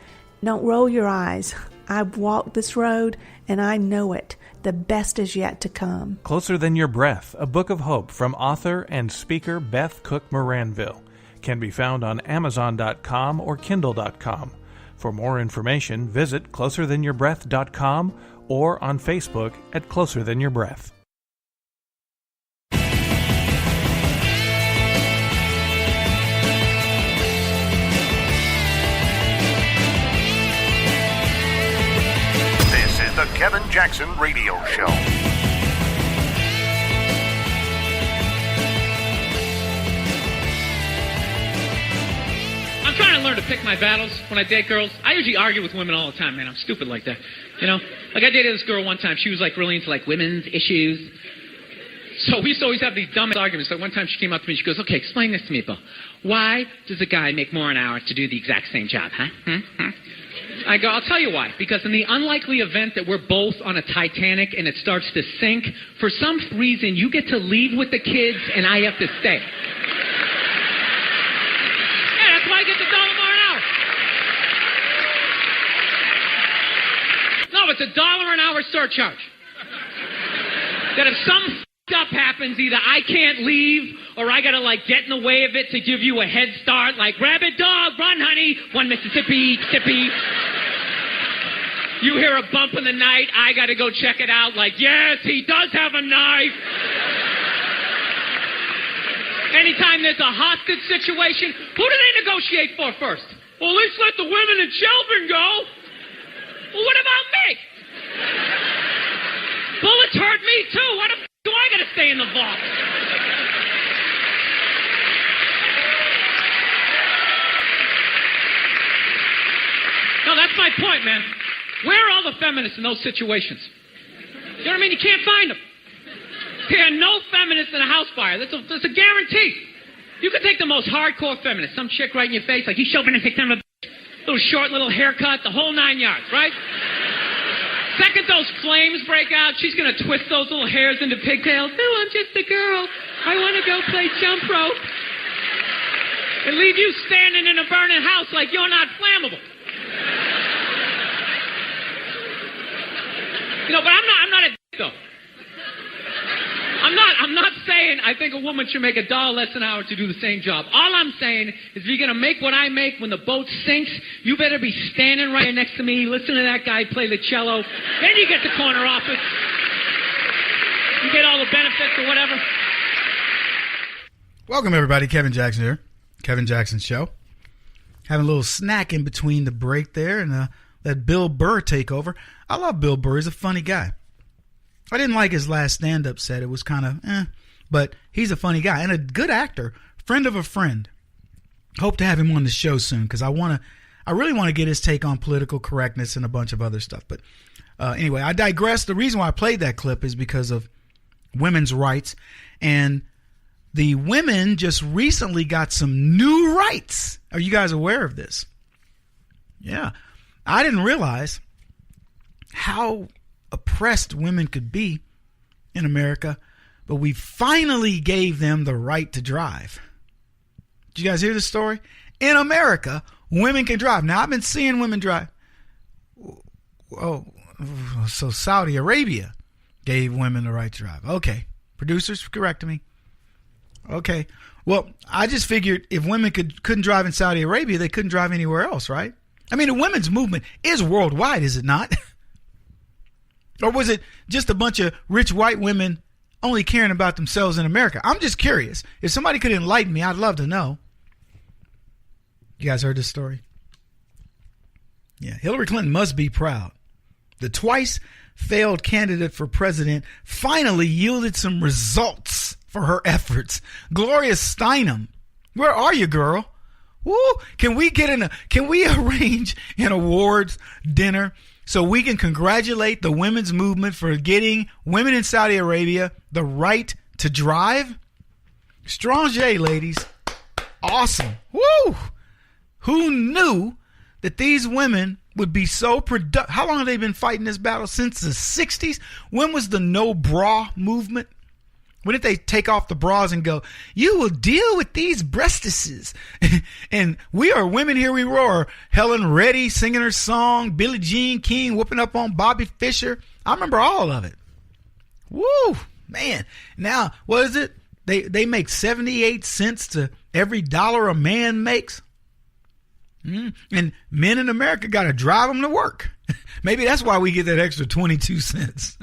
Don't roll your eyes. I've walked this road and I know it. The best is yet to come. Closer Than Your Breath, a book of hope from author and speaker Beth Cook Moranville, can be found on Amazon.com or Kindle.com. For more information, visit closerthanyourBreath.com or on Facebook at Closer Than Your Breath. This is the Kevin Jackson Radio Show. I'm trying to learn to pick my battles when I date girls. I usually argue with women all the time, man. I'm stupid like that. You know? Like, I dated this girl one time. She was, like, really into, like, women's issues. So we used to always have these dumb arguments. Like, one time she came up to me and she goes, okay, explain this to me, Bill. Why does a guy make more an hour to do the exact same job, huh? I go, I'll tell you why. Because in the unlikely event that we're both on a Titanic and it starts to sink, for some reason you get to leave with the kids and I have to stay. Yeah, that's why I get the $1 more an hour. No, it's $1 an hour surcharge. That if some up happens, either I can't leave or I gotta like get in the way of it to give you a head start, like rabid dog, run honey, one Mississippi, Mississippi. You hear a bump in the night, I gotta go check it out, like yes, he does have a knife. Anytime there's a hostage situation, who do they negotiate for first? Well, at least let the women and children go. Well, what about me? Bullets hurt me too. What the f*** do I gotta stay in the vault? No, that's my point, man. Where are all the feminists in those situations? You know what I mean? You can't find them. There are no feminists in a house fire. That's a guarantee. You could take the most hardcore feminist, some chick right in your face, like, you chauvinistic son of a bitch. Little short, little haircut, the whole 9 yards, right? Second those flames break out, she's going to twist those little hairs into pigtails. No, I'm just a girl. I want to go play jump rope. And leave you standing in a burning house like you're not flammable. You know, but I'm not a dick, though. I'm not saying I think a woman should make $1 less an hour to do the same job. All I'm saying is if you're going to make what I make when the boat sinks, you better be standing right next to me, listen to that guy play the cello. Then you get the corner office. You get all the benefits or whatever. Welcome, everybody. Kevin Jackson here. Kevin Jackson Show. Having a little snack in between the break there and that Bill Burr takeover. I love Bill Burr. He's a funny guy. I didn't like his last stand-up set. It was kind of but he's a funny guy and a good actor, friend of a friend. Hope to have him on the show soon because I really want to get his take on political correctness and a bunch of other stuff. But anyway, I digress. The reason why I played that clip is because of women's rights, and the women just recently got some new rights. Are you guys aware of this? Yeah. I didn't realize how oppressed women could be in America, but we finally gave them the right to drive. Did you guys hear this story? In America, women can drive. Now, I've been seeing women drive. Oh, so Saudi Arabia gave women the right to drive. Okay. Producers, correct me. Okay. Well, I just figured if women couldn't drive in Saudi Arabia, they couldn't drive anywhere else, right? I mean, the women's movement is worldwide, is it not? Or was it just a bunch of rich white women only caring about themselves in America? I'm just curious. If somebody could enlighten me, I'd love to know. You guys heard this story? Yeah, Hillary Clinton must be proud. The twice failed candidate for president finally yielded some results for her efforts. Gloria Steinem, where are you, girl? Woo! Can we arrange an awards dinner so we can congratulate the women's movement for getting women in Saudi Arabia the right to drive? Strong J, ladies. Awesome. Woo! Who knew that these women would be so productive? How long have they been fighting this battle? Since the 60s? When was the no bra movement? When did they take off the bras and go, you will deal with these breastises? And we are women, here we roar. Helen Reddy singing her song, Billie Jean King whooping up on Bobby Fischer. I remember all of it. Woo, man. Now, what is it? They make 78 cents to every dollar a man makes. And men in America got to drive them to work. Maybe that's why we get that extra 22 cents.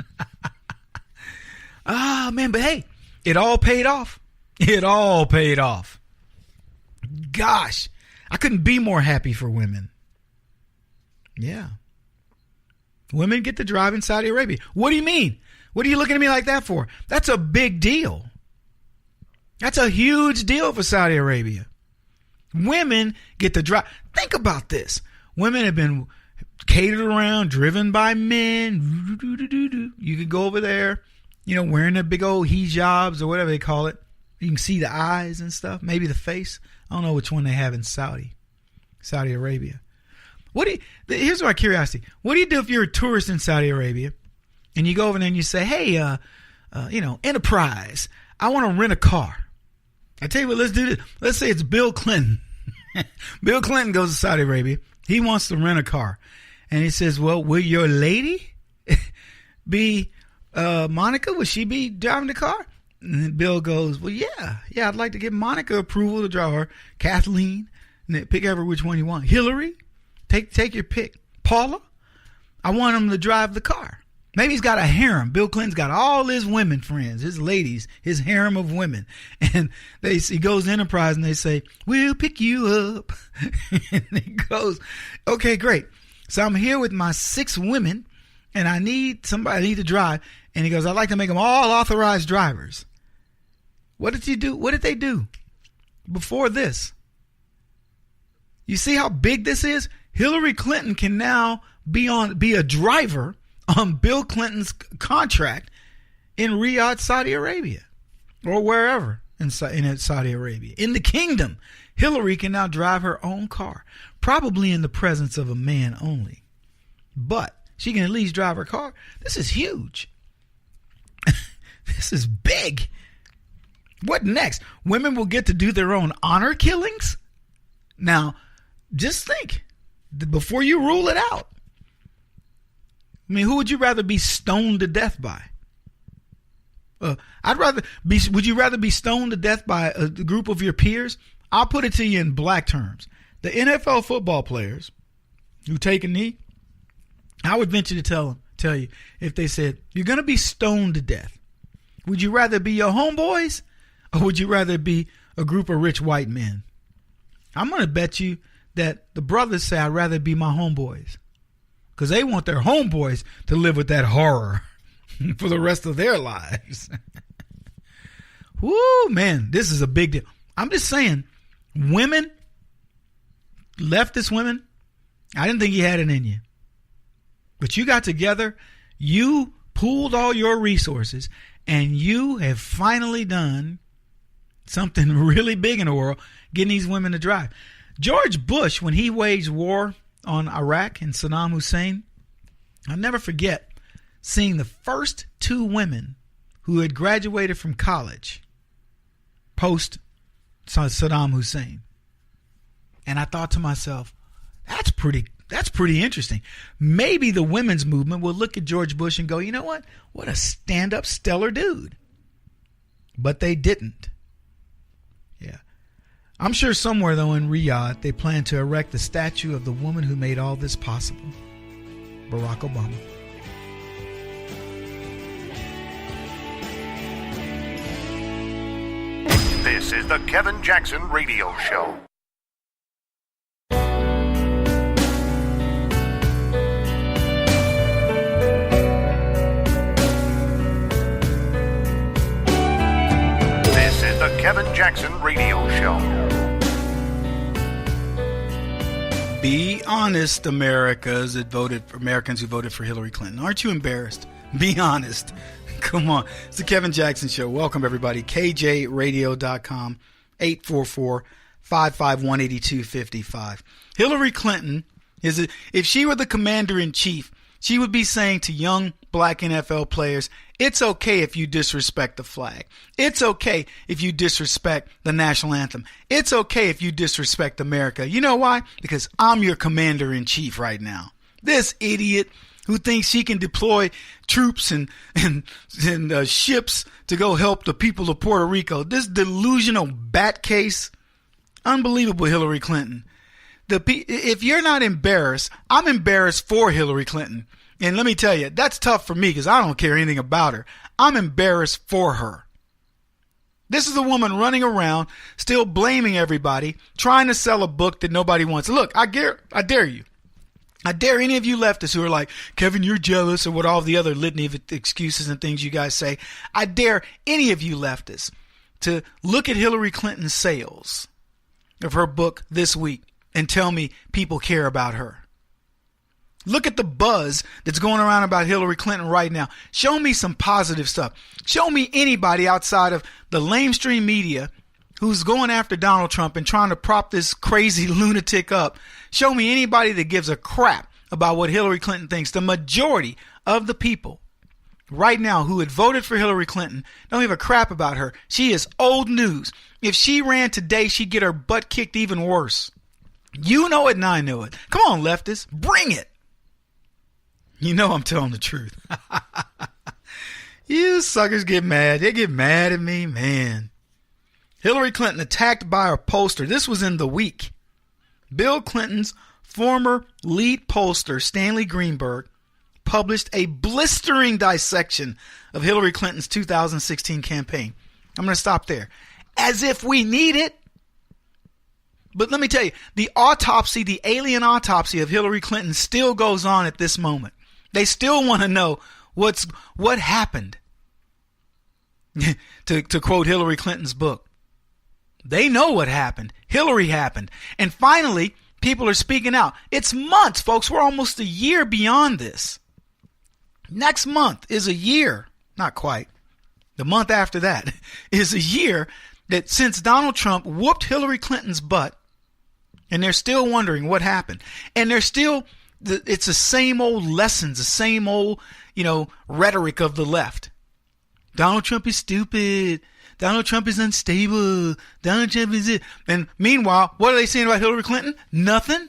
Ah, man, but hey, it all paid off. It all paid off. Gosh, I couldn't be more happy for women. Yeah. Women get to drive in Saudi Arabia. What do you mean? What are you looking at me like that for? That's a big deal. That's a huge deal for Saudi Arabia. Women get to drive. Think about this. Women have been catered around, driven by men. You could go over there, wearing their big old hijabs or whatever they call it. You can see the eyes and stuff, maybe the face. I don't know which one they have in Saudi Arabia. Here's my curiosity. What do you do if you're a tourist in Saudi Arabia and you go over there and you say, hey, Enterprise, I want to rent a car. I tell you what, let's do this. Let's say it's Bill Clinton. Bill Clinton goes to Saudi Arabia. He wants to rent a car. And he says, well, will your lady be Monica? Will she be driving the car? And then Bill goes, well, yeah, I'd like to get Monica approval to drive her. Kathleen, and then pick ever which one you want. Hillary, take your pick. Paula, I want him to drive the car. Maybe he's got a harem. Bill Clinton's got all his women friends, his ladies, his harem of women. And he goes to Enterprise and they say, we'll pick you up. And he goes, okay, great. So I'm here with my 6 women and I need somebody to drive. And he goes, I'd like to make them all authorized drivers. What did you do? What did they do before this? You see how big this is? Hillary Clinton can now be a driver on Bill Clinton's contract in Riyadh, Saudi Arabia, or wherever in Saudi Arabia. In the kingdom, Hillary can now drive her own car, probably in the presence of a man only. But she can at least drive her car. This is huge. This is big. What next? Women will get to do their own honor killings? Now, just think before you rule it out. I mean, who would you rather be stoned to death by? Would you rather be stoned to death by a group of your peers? I'll put it to you in black terms. The NFL football players who take a knee, I would venture to tell you, if they said, you're going to be stoned to death, would you rather be your homeboys or would you rather be a group of rich white men? I'm going to bet you that the brothers say, I'd rather be my homeboys. Because they want their homeboys to live with that horror for the rest of their lives. Woo, man, this is a big deal. I'm just saying, women, leftist women, I didn't think you had it in you. But you got together, you pooled all your resources, and you have finally done something really big in the world, getting these women to drive. George Bush, when he waged war on Iraq and Saddam Hussein, I'll never forget seeing the first two women who had graduated from college post Saddam Hussein. And I thought to myself, that's pretty interesting. Maybe the women's movement will look at George Bush and go, you know what? What a stand-up stellar dude. But they didn't. Yeah. I'm sure somewhere, though, in Riyadh, they plan to erect the statue of the woman who made all this possible, Barack Obama. This is the Kevin Jackson Radio Show. This is the Kevin Jackson Radio Show. Be honest, Americans who voted for Hillary Clinton. Aren't you embarrassed? Be honest. Come on. It's the Kevin Jackson Show. Welcome, everybody. KJRadio.com, 844-551-8255. Hillary Clinton, if she were the commander-in-chief, she would be saying to young black NFL players, it's okay if you disrespect the flag. It's okay if you disrespect the national anthem. It's okay if you disrespect America. You know why? Because I'm your commander-in-chief right now. This idiot who thinks she can deploy troops and ships to go help the people of Puerto Rico. This delusional bat case. Unbelievable, Hillary Clinton. If you're not embarrassed, I'm embarrassed for Hillary Clinton. And let me tell you, that's tough for me because I don't care anything about her. I'm embarrassed for her. This is a woman running around, still blaming everybody, trying to sell a book that nobody wants. Look, I dare you. I dare any of you leftists who are like, Kevin, you're jealous, or what all the other litany of excuses and things you guys say. I dare any of you leftists to look at Hillary Clinton's sales of her book this week and tell me people care about her. Look at the buzz that's going around about Hillary Clinton right now. Show me some positive stuff. Show me anybody outside of the lamestream media who's going after Donald Trump and trying to prop this crazy lunatic up. Show me anybody that gives a crap about what Hillary Clinton thinks. The majority of the people right now who had voted for Hillary Clinton don't give a crap about her. She is old news. If she ran today, she'd get her butt kicked even worse. You know it and I know it. Come on, leftists, bring it. You know I'm telling the truth. You suckers get mad. They get mad at me, man. Hillary Clinton attacked by her pollster. This was in the week. Bill Clinton's former lead pollster, Stanley Greenberg, published a blistering dissection of Hillary Clinton's 2016 campaign. I'm going to stop there. As if we need it. But let me tell you, the alien autopsy of Hillary Clinton still goes on at this moment. They still want to know what happened. to quote Hillary Clinton's book. They know what happened. Hillary happened. And finally, people are speaking out. It's months, folks. We're almost a year beyond this. Next month is a year. Not quite. The month after that is a year that since Donald Trump whooped Hillary Clinton's butt, and they're still wondering what happened. And they're still, it's the same old lessons, the same old, rhetoric of the left. Donald Trump is stupid. Donald Trump is unstable. Donald Trump is it. And meanwhile, what are they saying about Hillary Clinton? Nothing.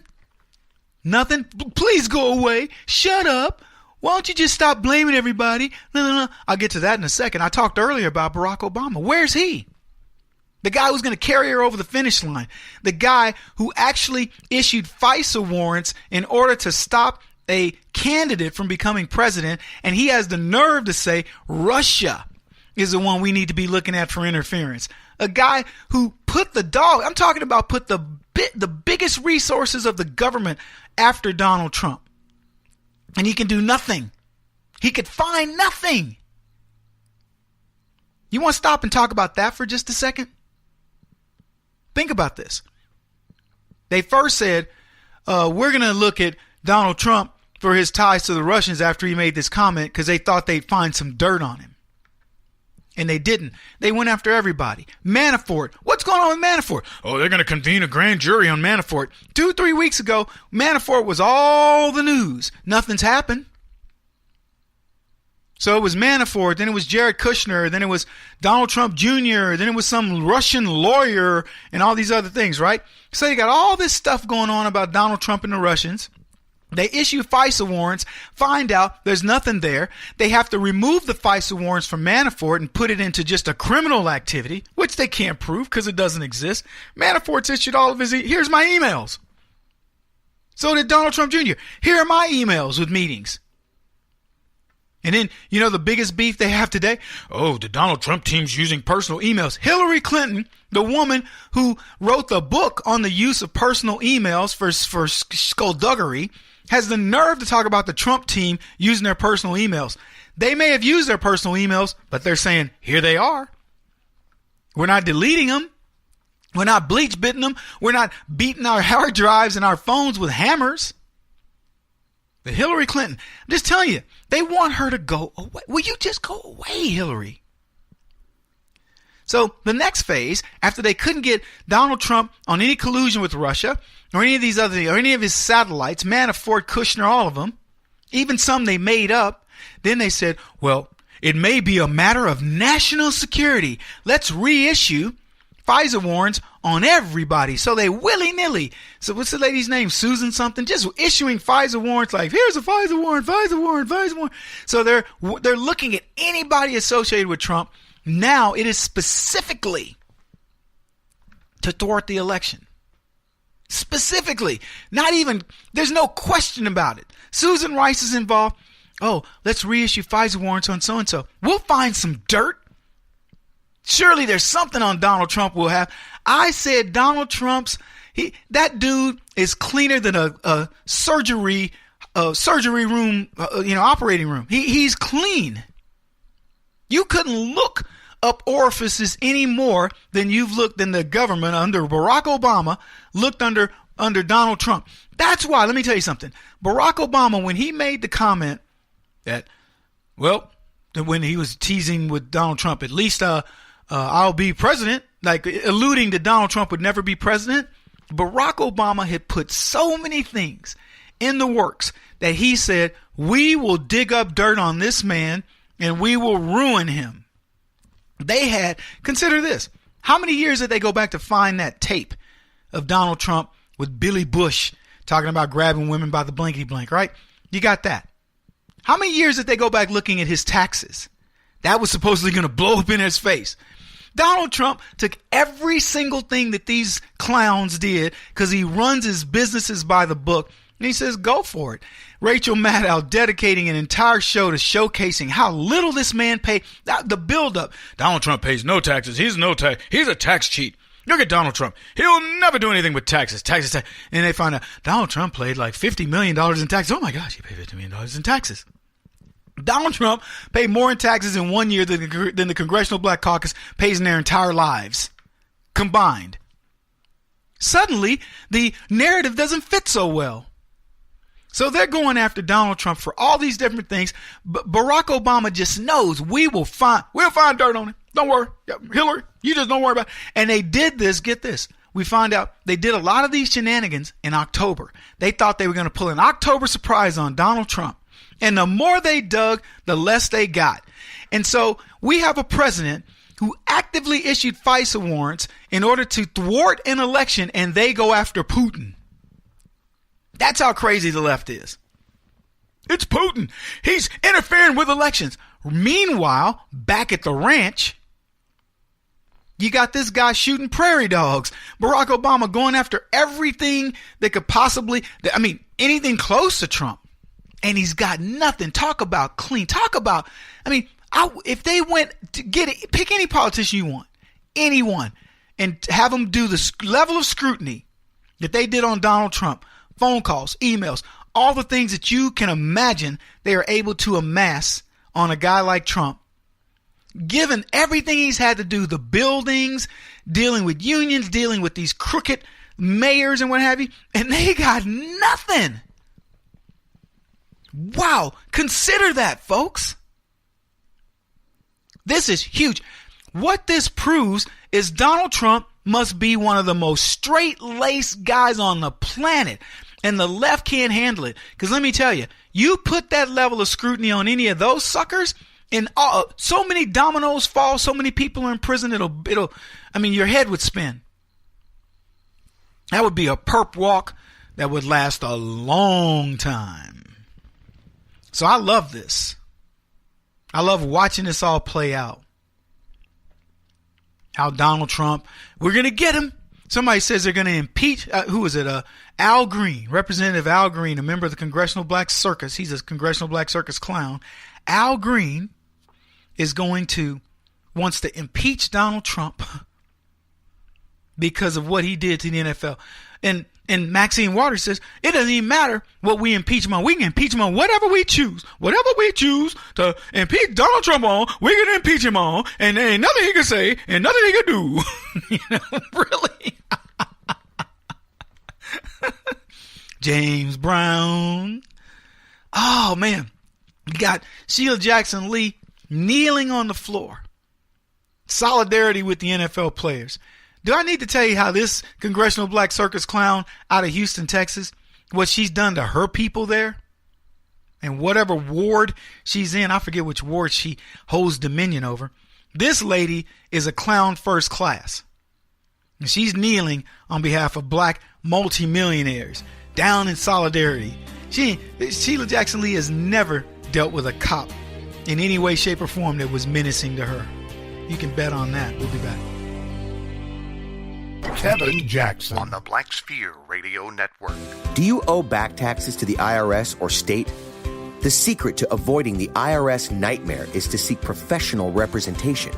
Nothing. Please go away. Shut up. Why don't you just stop blaming everybody? No. I'll get to that in a second. I talked earlier about Barack Obama. Where's he? The guy who's going to carry her over the finish line. The guy who actually issued FISA warrants in order to stop a candidate from becoming president. And he has the nerve to say Russia is the one we need to be looking at for interference. A guy who put the biggest resources of the government after Donald Trump. And he can do nothing. He could find nothing. You want to stop and talk about that for just a second? Think about this. They first said, we're going to look at Donald Trump for his ties to the Russians after he made this comment because they thought they'd find some dirt on him. And they didn't. They went after everybody. Manafort. What's going on with Manafort? Oh, they're going to convene a grand jury on Manafort. 2-3 weeks ago, Manafort was all the news. Nothing's happened. So it was Manafort, then it was Jared Kushner, then it was Donald Trump Jr., then it was some Russian lawyer and all these other things, right? So you got all this stuff going on about Donald Trump and the Russians. They issue FISA warrants, find out there's nothing there. They have to remove the FISA warrants from Manafort and put it into just a criminal activity, which they can't prove because it doesn't exist. Manafort's issued all of his, here's my emails. So did Donald Trump Jr. Here are my emails with meetings. And then, you know, the biggest beef they have today? Oh, the Donald Trump team's using personal emails. Hillary Clinton, the woman who wrote the book on the use of personal emails for skullduggery, has the nerve to talk about the Trump team using their personal emails. They may have used their personal emails, but they're saying, here they are. We're not deleting them. We're not bleach bitting them. We're not beating our hard drives and our phones with hammers. But Hillary Clinton, I'm just telling you, they want her to go away. Will you just go away, Hillary? So the next phase, after they couldn't get Donald Trump on any collusion with Russia or any of these other, or any of his satellites, Manafort, Kushner, all of them, even some they made up, then they said, well, it may be a matter of national security. Let's reissue FISA warrants on everybody. So they willy-nilly. So what's the lady's name? Susan something? Just issuing FISA warrants like, here's a FISA warrant, FISA warrant, FISA warrant. So they're looking at anybody associated with Trump. Now it is specifically to thwart the election. Specifically. Not even, there's no question about it. Susan Rice is involved. Oh, let's reissue FISA warrants on so-and-so. We'll find some dirt. Surely there's something on Donald Trump we'll have. I said Donald Trump's, that dude is cleaner than a surgery room, operating room. He's clean. You couldn't look up orifices any more than you've looked in the government under Barack Obama, looked under Donald Trump. That's why, let me tell you something. Barack Obama, when he made the comment that, well, when he was teasing with Donald Trump, at least I'll be president, like alluding that Donald Trump would never be president. Barack Obama had put so many things in the works that he said, we will dig up dirt on this man and we will ruin him. They had, consider this, how many years did they go back to find that tape of Donald Trump with Billy Bush talking about grabbing women by the blankety blank, right? You got that. How many years did they go back looking at his taxes? That was supposedly going to blow up in his face. Donald Trump took every single thing that these clowns did because he runs his businesses by the book. And he says, go for it. Rachel Maddow dedicating an entire show to showcasing how little this man paid. The buildup. Donald Trump pays no taxes. He's a tax cheat. Look at Donald Trump. He'll never do anything with taxes. And they find out Donald Trump paid like $50 million in taxes. Oh my gosh, he paid $50 million in taxes. Donald Trump paid more in taxes in 1 year than the Congressional Black Caucus pays in their entire lives combined. Suddenly, the narrative doesn't fit so well. So they're going after Donald Trump for all these different things. But Barack Obama just knows we'll find dirt on him. Don't worry. Hillary, you just don't worry about it. And they did this. Get this. We find out they did a lot of these shenanigans in October. They thought they were going to pull an October surprise on Donald Trump. And the more they dug, the less they got. And so we have a president who actively issued FISA warrants in order to thwart an election, and they go after Putin. That's how crazy the left is. It's Putin. He's interfering with elections. Meanwhile, back at the ranch, you got this guy shooting prairie dogs. Barack Obama going after everything that could possibly, anything close to Trump. And he's got nothing. Talk about clean. If they went to get it, pick any politician you want, anyone, and have them do the level of scrutiny that they did on Donald Trump, phone calls, emails, all the things that you can imagine they are able to amass on a guy like Trump. Given everything he's had to do, the buildings, dealing with unions, dealing with these crooked mayors and what have you, and they got nothing. Wow, consider that, folks. This is huge. What this proves is Donald Trump must be one of the most straight-laced guys on the planet. And the left can't handle it. Because let me tell you, you put that level of scrutiny on any of those suckers, and so many dominoes fall, so many people are in prison, your head would spin. That would be a perp walk that would last a long time. So I love this. I love watching this all play out. How Donald Trump, we're going to get him. Somebody says they're going to impeach, who is it? Al Green, Representative Al Green, a member of the Congressional Black Circus. He's a Congressional Black Circus clown. Al Green wants to impeach Donald Trump because of what he did to the NFL. And Maxine Waters says, it doesn't even matter what we impeach him on. We can impeach him on whatever we choose. Whatever we choose to impeach Donald Trump on, we're going to impeach him on. And there ain't nothing he can say and nothing he can do. Really? James Brown. Oh, man. You got Sheila Jackson Lee kneeling on the floor. Solidarity with the NFL players. Do I need to tell you how this Congressional Black Circus clown out of Houston, Texas, what she's done to her people there? And whatever ward she's in, I forget which ward she holds dominion over. This lady is a clown first class. And she's kneeling on behalf of black multimillionaires down in solidarity. Sheila Jackson Lee has never dealt with a cop in any way, shape, or form that was menacing to her. You can bet on that. We'll be back. Kevin Jackson on the Black Sphere Radio Network. Do you owe back taxes to the IRS or state? The secret to avoiding the IRS nightmare is to seek professional representation.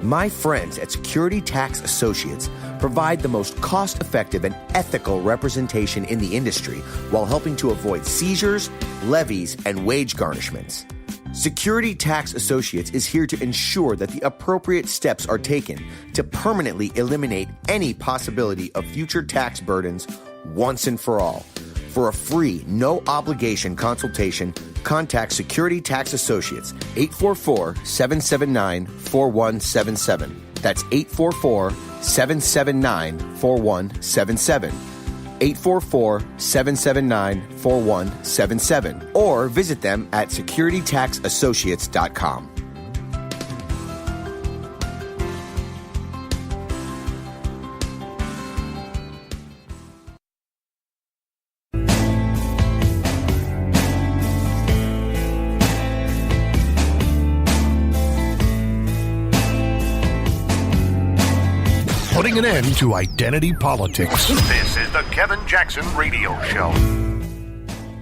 My friends at Security Tax Associates provide the most cost-effective and ethical representation in the industry while helping to avoid seizures, levies, and wage garnishments. Security Tax Associates is here to ensure that the appropriate steps are taken to permanently eliminate any possibility of future tax burdens once and for all. For a free, no-obligation consultation, contact Security Tax Associates, 844-779-4177. That's 844-779-4177. 844-779-4177. Or visit them at securitytaxassociates.com. Putting an end to identity politics. This is the Kevin Jackson Radio Show.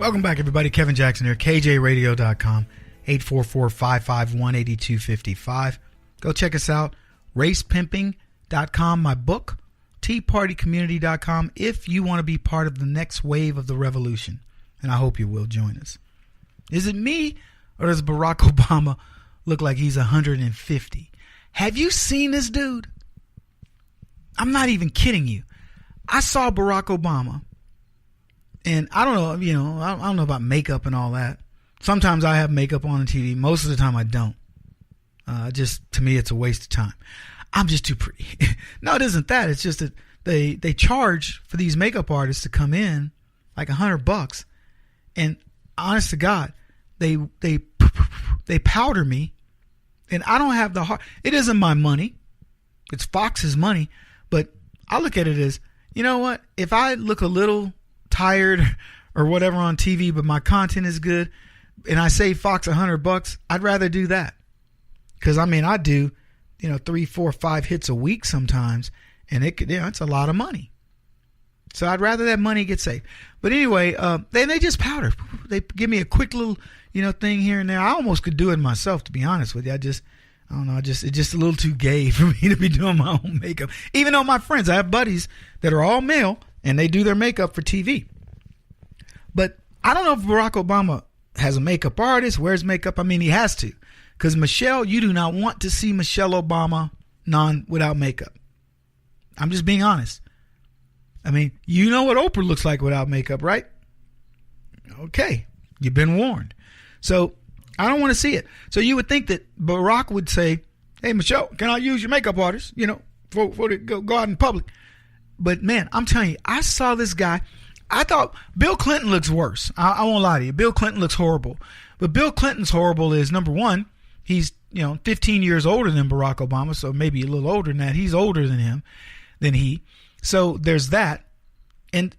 Welcome back, everybody. Kevin Jackson here, KJRadio.com, 844-551-8255. Go check us out, racepimping.com, my book, teapartycommunity.com, if you want to be part of the next wave of the revolution. And I hope you will join us. Is it me, or does Barack Obama look like he's 150? Have you seen this dude? I'm not even kidding you. I saw Barack Obama, and I don't know, I don't know about makeup and all that. Sometimes I have makeup on the TV. Most of the time I don't. To me, it's a waste of time. I'm just too pretty. No, it isn't that. It's just that they charge for these makeup artists to come in like $100, and honest to God, they powder me, and I don't have the heart. It isn't my money. It's Fox's money. But I look at it as, you know what? If I look a little tired or whatever on TV, but my content is good, and I save Fox $100, I'd rather do that. Because I do, 3, 4, 5 hits a week sometimes, and it's a lot of money. So I'd rather that money get saved. But anyway, they just powder. They give me a quick little, thing here and there. I almost could do it myself, to be honest with you. I don't know. It's just a little too gay for me to be doing my own makeup. Even though my friends, I have buddies that are all male and they do their makeup for TV. But I don't know if Barack Obama has a makeup artist, wears makeup. He has to. Because Michelle, you do not want to see Michelle Obama without makeup. I'm just being honest. You know what Oprah looks like without makeup, right? Okay. You've been warned. So I don't want to see it. So you would think that Barack would say, hey, Michelle, can I use your makeup artist? before they go out in public. But man, I'm telling you, I saw this guy. I thought Bill Clinton looks worse. I won't lie to you. Bill Clinton looks horrible. But Bill Clinton's horrible is, number one, he's 15 years older than Barack Obama, so maybe a little older than that. He's older than he. So there's that. And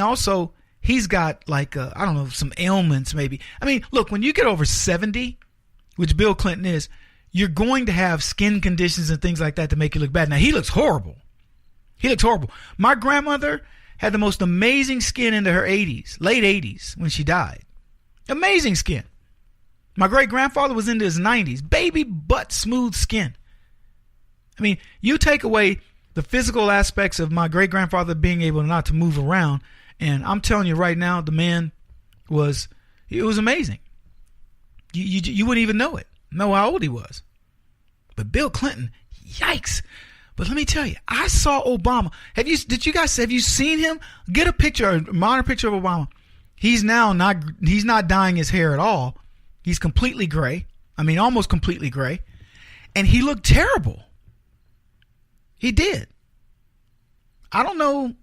also he's got like I don't know, some ailments maybe. I mean, look, when you get over 70, which Bill Clinton is, you're going to have skin conditions and things like that to make you look bad. Now, he looks horrible. My grandmother had the most amazing skin into her 80s, late 80s, when she died. Amazing skin. My great-grandfather was into his 90s. Baby butt smooth skin. I mean, you take away the physical aspects of my great-grandfather being able not to move around, and I'm telling you right now, the man was amazing. You wouldn't even know it. Know how old he was. But Bill Clinton, yikes. But let me tell you, I saw Obama. Have you seen him? Get a modern picture of Obama. He's not dyeing his hair at all. He's completely gray. I mean, almost completely gray. And he looked terrible. He did. I don't know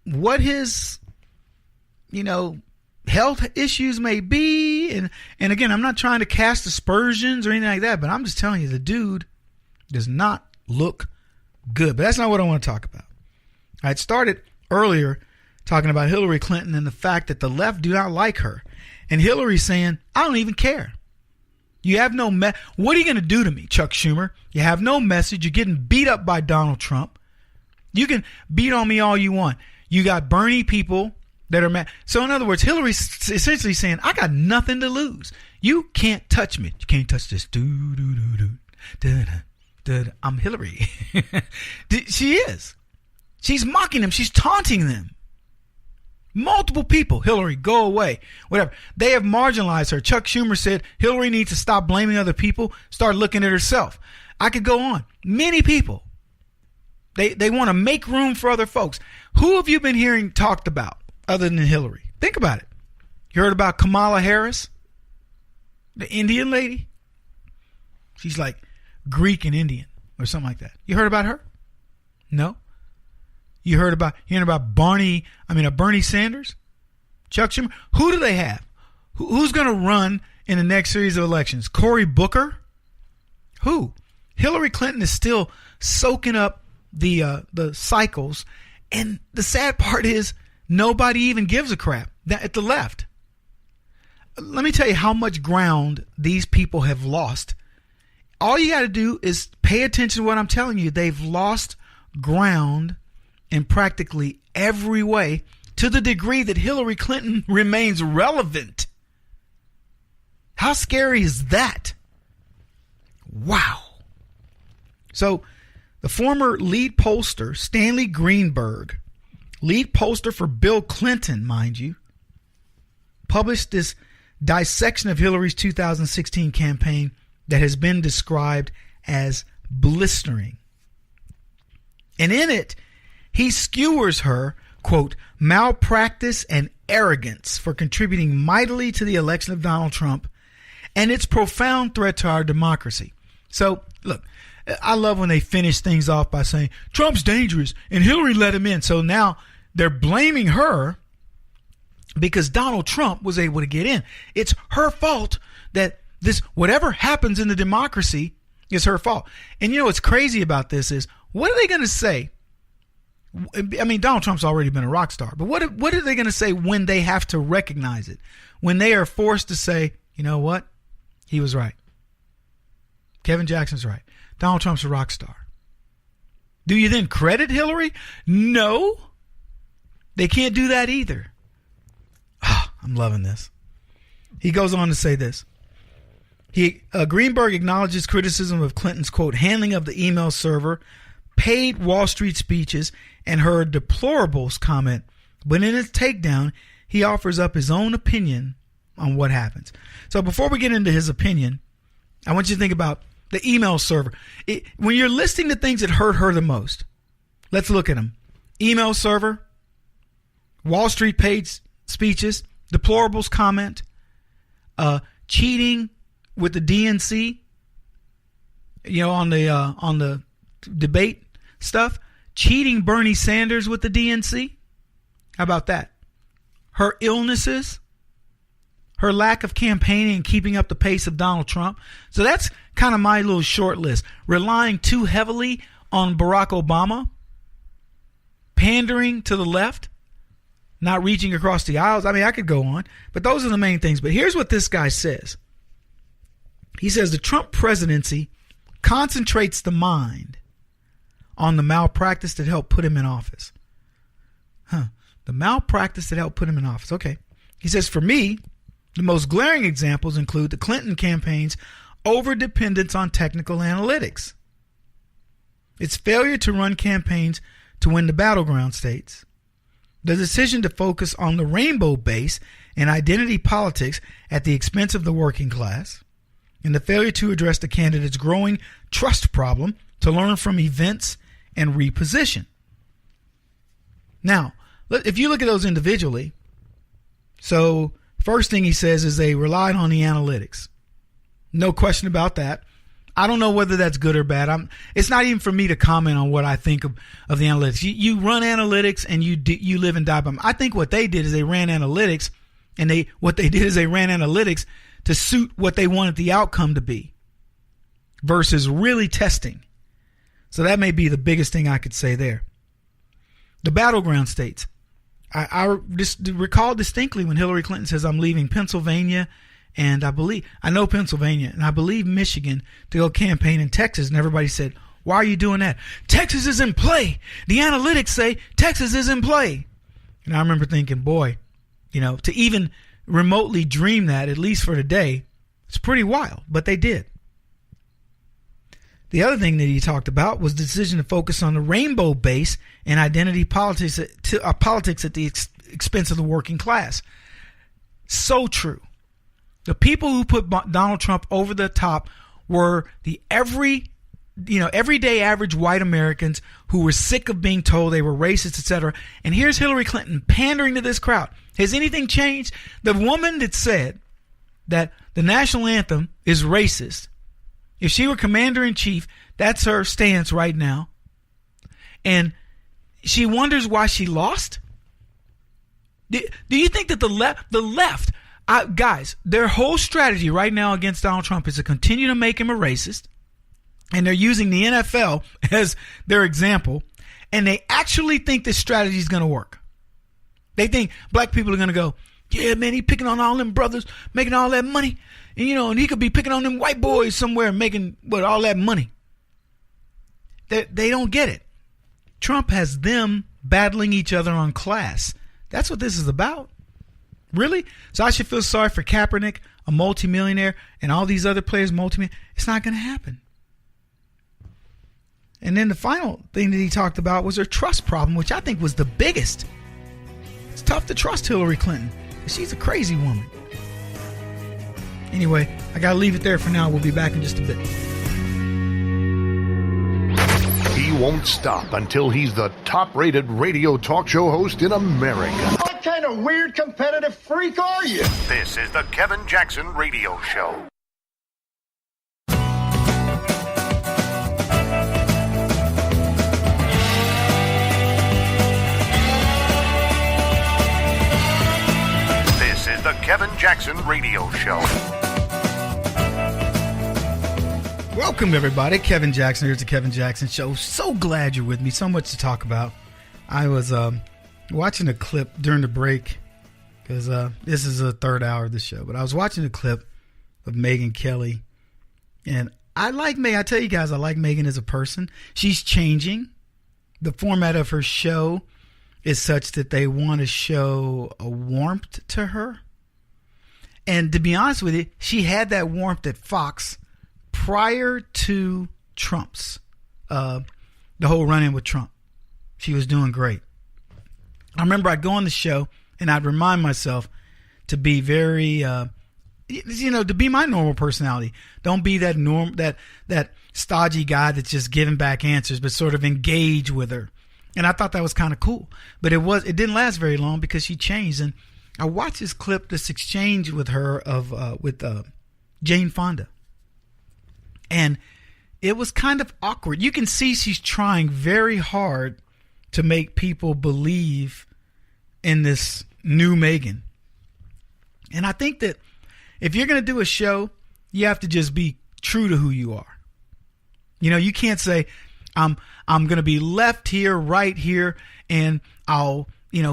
what his, health issues may be. And again, I'm not trying to cast aspersions or anything like that, but I'm just telling you, the dude does not look good. But that's not what I want to talk about. I had started earlier talking about Hillary Clinton and the fact that the left do not like her. And Hillary's saying, I don't even care. You have no what are you going to do to me, Chuck Schumer? You have no message. You're getting beat up by Donald Trump. You can beat on me all you want. You got Bernie people that are mad. So in other words, Hillary's essentially saying, I got nothing to lose. You can't touch me. You can't touch this. I'm Hillary. She is. She's mocking them. She's taunting them. Multiple people. Hillary, go away. Whatever. They have marginalized her. Chuck Schumer said Hillary needs to stop blaming other people, start looking at herself. I could go on. Many people. They want to make room for other folks. Who have you been hearing talked about other than Hillary? Think about it. You heard about Kamala Harris? The Indian lady? She's like Greek and Indian or something like that. You heard about her? No? You heard about Bernie Sanders? Chuck Schumer? Who do they have? Who's going to run in the next series of elections? Cory Booker? Who? Hillary Clinton is still soaking up the cycles, and the sad part is nobody even gives a crap at the left. Let me tell you how much ground these people have lost. All you got to do is pay attention to what I'm telling you. They've lost ground in practically every way, to the degree that Hillary Clinton remains relevant. How scary is that? Wow. So the former lead pollster, Stanley Greenberg, lead pollster for Bill Clinton, mind you, published this dissection of Hillary's 2016 campaign that has been described as blistering. And in it, he skewers her, quote, malpractice and arrogance for contributing mightily to the election of Donald Trump and its profound threat to our democracy. So, look, I love when they finish things off by saying, Trump's dangerous and Hillary let him in. So now they're blaming her because Donald Trump was able to get in. It's her fault that this, whatever happens in the democracy, is her fault. And you know what's crazy about this is, what are they going to say? I mean, Donald Trump's already been a rock star, but what are they going to say when they have to recognize it? When they are forced to say, you know what? He was right. Kevin Jackson's right. Donald Trump's a rock star. Do you then credit Hillary? No. They can't do that either. I'm loving this. He goes on to say this. Greenberg acknowledges criticism of Clinton's, quote, handling of the email server, paid Wall Street speeches, and her deplorables comment. But in his takedown, he offers up his own opinion on what happens. So before we get into his opinion, I want you to think about the email server. When you're listing the things that hurt her the most, let's look at them. Email server, Wall Street paid speeches, deplorables comment, cheating with the DNC, on the debate, stuff, cheating Bernie Sanders with the DNC. How about that? Her illnesses, her lack of campaigning and keeping up the pace of Donald Trump. So that's kind of my little short list. Relying too heavily on Barack Obama, pandering to the left, not reaching across the aisles. I mean, I could go on, but those are the main things. But here's what this guy says. He says the Trump presidency concentrates the mind on the malpractice that helped put him in office. The malpractice that helped put him in office. Okay. He says, for me, the most glaring examples include the Clinton campaign's overdependence on technical analytics, its failure to run campaigns to win the battleground states, the decision to focus on the rainbow base and identity politics at the expense of the working class, and the failure to address the candidate's growing trust problem to learn from events and reposition. Now, if you look at those individually, so first thing he says is they relied on the analytics. No question about that. I don't know whether that's good or bad. It's not even for me to comment on what I think of the analytics. You run analytics and you live and die by them. I think what they did is they ran analytics, and they ran analytics to suit what they wanted the outcome to be versus really testing. So that may be the biggest thing I could say there. The battleground states. I just recall distinctly when Hillary Clinton says, I'm leaving Pennsylvania, and I know Pennsylvania, and I believe Michigan to go campaign in Texas. And everybody said, why are you doing that? Texas is in play. The analytics say Texas is in play. And I remember thinking, boy, to even remotely dream that, at least for today, it's pretty wild. But they did. The other thing that he talked about was the decision to focus on the rainbow base and identity politics at the expense of the working class. So true. The people who put Donald Trump over the top were the everyday average white Americans who were sick of being told they were racist, etc. And here's Hillary Clinton pandering to this crowd. Has anything changed? The woman that said that the national anthem is racist, if she were commander-in-chief, that's her stance right now. And she wonders why she lost? Do you think that the left, guys, their whole strategy right now against Donald Trump is to continue to make him a racist, and they're using the NFL as their example, and they actually think this strategy is going to work. They think black people are going to go, yeah, man, he picking on all them brothers, making all that money. And, and he could be picking on them white boys somewhere making, all that money. They don't get it. Trump has them battling each other on class. That's what this is about. Really? So I should feel sorry for Kaepernick, a multimillionaire, and all these other players, multimillionaire. It's not going to happen. And then the final thing that he talked about was her trust problem, which I think was the biggest. It's tough to trust Hillary Clinton. She's a crazy woman. Anyway, I got to leave it there for now. We'll be back in just a bit. He won't stop until he's the top-rated radio talk show host in America. What kind of weird competitive freak are you? This is the Kevin Jackson Radio Show. This is the Kevin Jackson Radio Show. Welcome, everybody. Kevin Jackson here at the Kevin Jackson Show. So glad you're with me. So much to talk about. I was watching a clip during the break because this is the third hour of the show. But I was watching a clip of Megyn Kelly. And I like Megyn. I tell you guys, I like Megyn as a person. She's changing. The format of her show is such that they want to show a warmth to her. And to be honest with you, she had that warmth at Fox prior to Trump's, the whole run-in with Trump. She was doing great. I remember I'd go on the show and I'd remind myself to be very, to be my normal personality. Don't be that that stodgy guy that's just giving back answers, but sort of engage with her. And I thought that was kind of cool, but it didn't last very long because she changed. And I watched this clip, this exchange with her with Jane Fonda. And it was kind of awkward. You can see she's trying very hard to make people believe in this new Meghan. And I think that if you're going to do a show, you have to just be true to who you are. You know, you can't say, I'm going to be left here, right here, and I'll,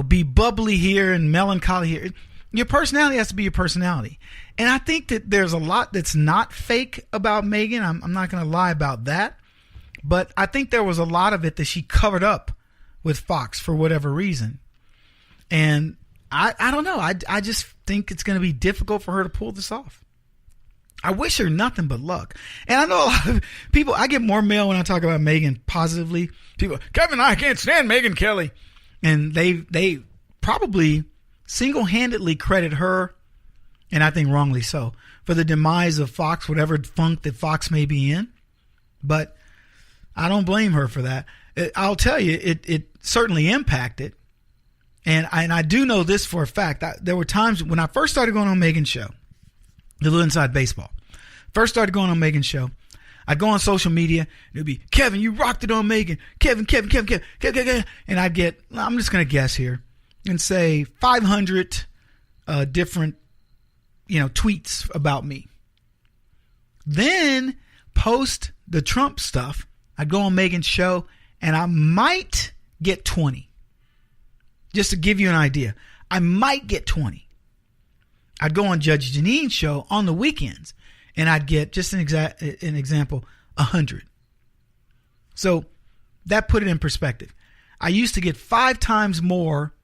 be bubbly here and melancholy here. Your personality has to be your personality. And I think that there's a lot that's not fake about Meghan. I'm not going to lie about that. But I think there was a lot of it that she covered up with Fox for whatever reason. And I don't know. I just think it's going to be difficult for her to pull this off. I wish her nothing but luck. And I know a lot of people, I get more mail when I talk about Meghan positively. People, Kevin, I can't stand Megyn Kelly. And they probably single-handedly credit her, and I think wrongly so, for the demise of Fox, whatever funk that Fox may be in. But I don't blame her for that. I'll tell you, it certainly impacted. And I do know this for a fact. There were times when I first started going on Meghan's show, the Little Inside Baseball. First started going on Meghan's show. I'd go on social media, and it'd be, Kevin, you rocked it on Meghan. Kevin. And I'd get, I'm just going to guess here, and say 500 different, tweets about me. Then post the Trump stuff, I'd go on Meghan's show, and I might get 20. Just to give you an idea, I might get 20. I'd go on Judge Jeanine's show on the weekends, and I'd get, just an example, 100. So that put it in perspective. I used to get 5 times more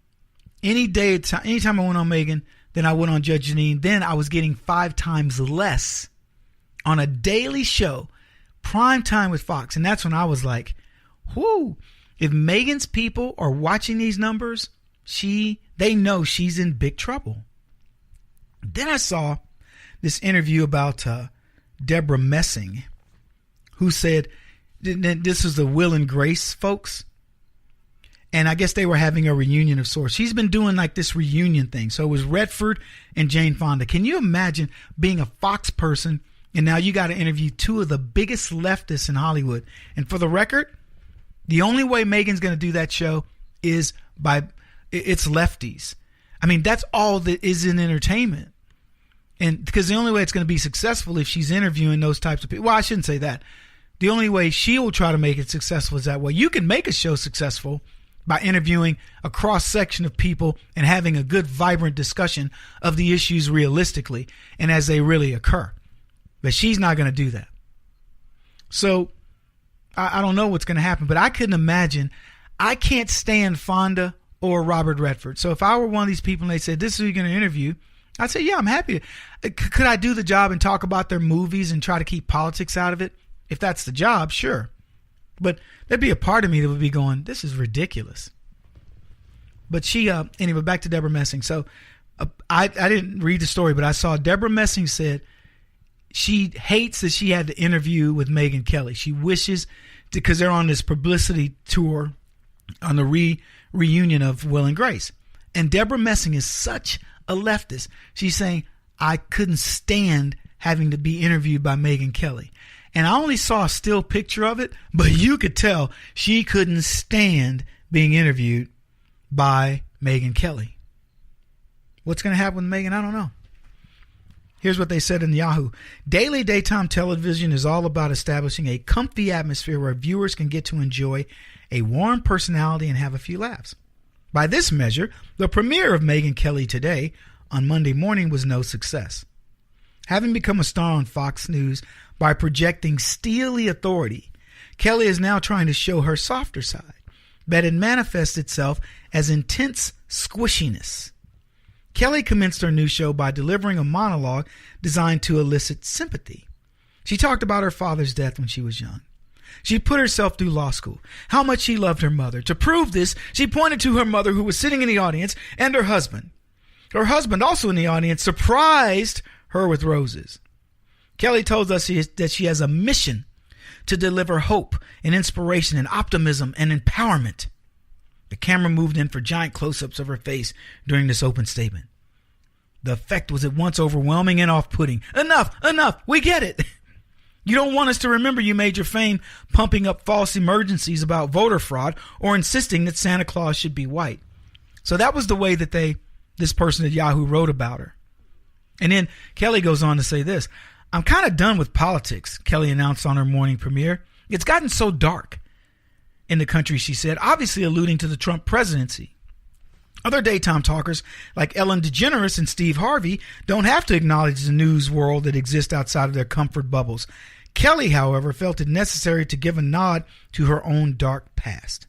anytime I went on Meghan than I went on Judge Jeanine. Then I was getting 5 times less on a daily show, prime time with Fox. And that's when I was like, whoo, if Meghan's people are watching these numbers, they know she's in big trouble. Then I saw this interview about Deborah Messing, who said, this is the Will and Grace folks. And I guess they were having a reunion of sorts. She's been doing like this reunion thing. So it was Redford and Jane Fonda. Can you imagine being a Fox person and now you got to interview 2 of the biggest leftists in Hollywood? And for the record, the only way Meghan's going to do that show is it's lefties. I mean, that's all that is in entertainment. And because the only way it's going to be successful if she's interviewing those types of people. Well, I shouldn't say that. The only way she will try to make it successful is that way. You can make a show successful by interviewing a cross section of people and having a good, vibrant discussion of the issues realistically and as they really occur. But she's not going to do that. So I don't know what's going to happen, but I couldn't imagine. I can't stand Fonda or Robert Redford. So if I were one of these people and they said, this is who you're going to interview, I'd say, yeah, I'm happy. Could I do the job and talk about their movies and try to keep politics out of it? If that's the job, sure. But there'd be a part of me that would be going, this is ridiculous. But she, anyway, back to Deborah Messing. So I didn't read the story, but I saw Deborah Messing said she hates that she had to interview with Megyn Kelly. She wishes, because they're on this publicity tour on the reunion of Will and Grace. And Deborah Messing is such a leftist. She's saying, I couldn't stand having to be interviewed by Megyn Kelly. And I only saw a still picture of it, but you could tell she couldn't stand being interviewed by Megyn Kelly. What's going to happen with Megyn? I don't know. Here's what they said in Yahoo. Daily daytime television is all about establishing a comfy atmosphere where viewers can get to enjoy a warm personality and have a few laughs. By this measure, the premiere of Megyn Kelly Today on Monday morning was no success. Having become a star on Fox News by projecting steely authority, Kelly is now trying to show her softer side, but it manifests itself as intense squishiness. Kelly commenced her new show by delivering a monologue designed to elicit sympathy. She talked about her father's death when she was young. She put herself through law school, how much she loved her mother. To prove this, she pointed to her mother, who was sitting in the audience, and her husband. Her husband, also in the audience, surprised her with roses. Kelly told us that she has a mission to deliver hope and inspiration and optimism and empowerment. The camera moved in for giant close-ups of her face during this open statement. The effect was at once overwhelming and off-putting. Enough, we get it. You don't want us to remember you made your fame pumping up false emergencies about voter fraud or insisting that Santa Claus should be white. So that was the way that this person at Yahoo wrote about her. And then Kelly goes on to say this. I'm kind of done with politics, Kelly announced on her morning premiere. It's gotten so dark in the country, she said, obviously alluding to the Trump presidency. Other daytime talkers like Ellen DeGeneres and Steve Harvey don't have to acknowledge the news world that exists outside of their comfort bubbles. Kelly, however, felt it necessary to give a nod to her own dark past.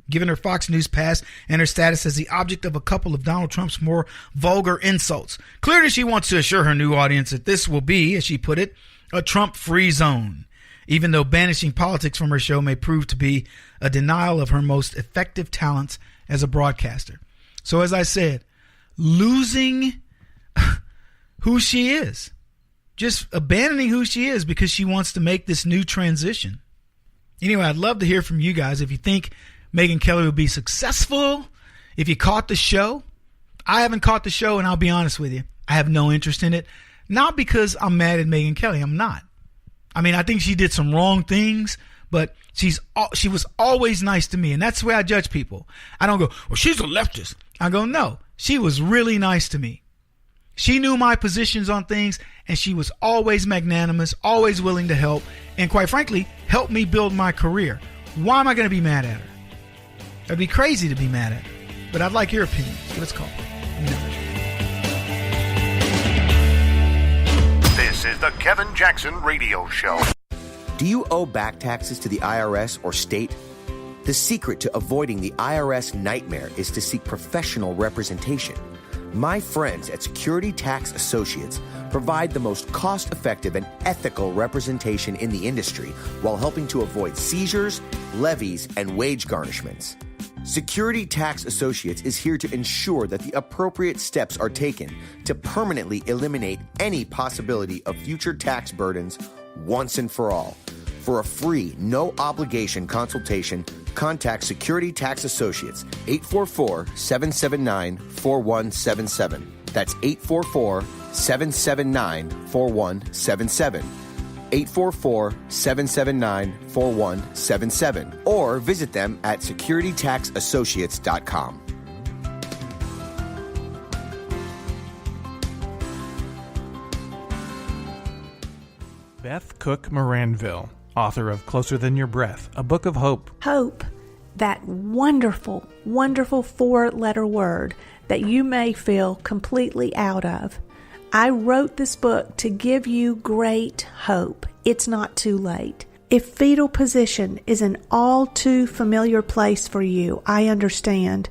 Given her Fox News past and her status as the object of a couple of Donald Trump's more vulgar insults, clearly she wants to assure her new audience that this will be, as she put it, a Trump-free zone, even though banishing politics from her show may prove to be a denial of her most effective talents as a broadcaster. So as I said, losing who she is, just abandoning who she is because she wants to make this new transition. Anyway, I'd love to hear from you guys if you think Megyn Kelly will be successful, if you caught the show. I haven't caught the show, and I'll be honest with you, I have no interest in it. Not because I'm mad at Megyn Kelly. I'm not. I mean, I think she did some wrong things, but she was always nice to me, and that's the way I judge people. I don't go, well, she's a leftist. I go, no, she was really nice to me. She knew my positions on things, and she was always magnanimous, always willing to help, and quite frankly, helped me build my career. Why am I going to be mad at her? It'd be crazy to be mad at her, but I'd like your opinion. So let's call it. This is the Kevin Jackson Radio Show. Do you owe back taxes to the IRS or state? The secret to avoiding the IRS nightmare is to seek professional representation. My friends at Security Tax Associates provide the most cost-effective and ethical representation in the industry while helping to avoid seizures, levies, and wage garnishments. Security Tax Associates is here to ensure that the appropriate steps are taken to permanently eliminate any possibility of future tax burdens once and for all. For a free, no-obligation consultation, contact Security Tax Associates, 844-779-4177. That's 844-779-4177. 844-779-4177. Or visit them at securitytaxassociates.com. Beth Cook Moranville, author of Closer Than Your Breath, a book of hope. Hope, that wonderful, wonderful 4-letter word that you may feel completely out of. I wrote this book to give you great hope. It's not too late. If fetal position is an all too familiar place for you, I understand.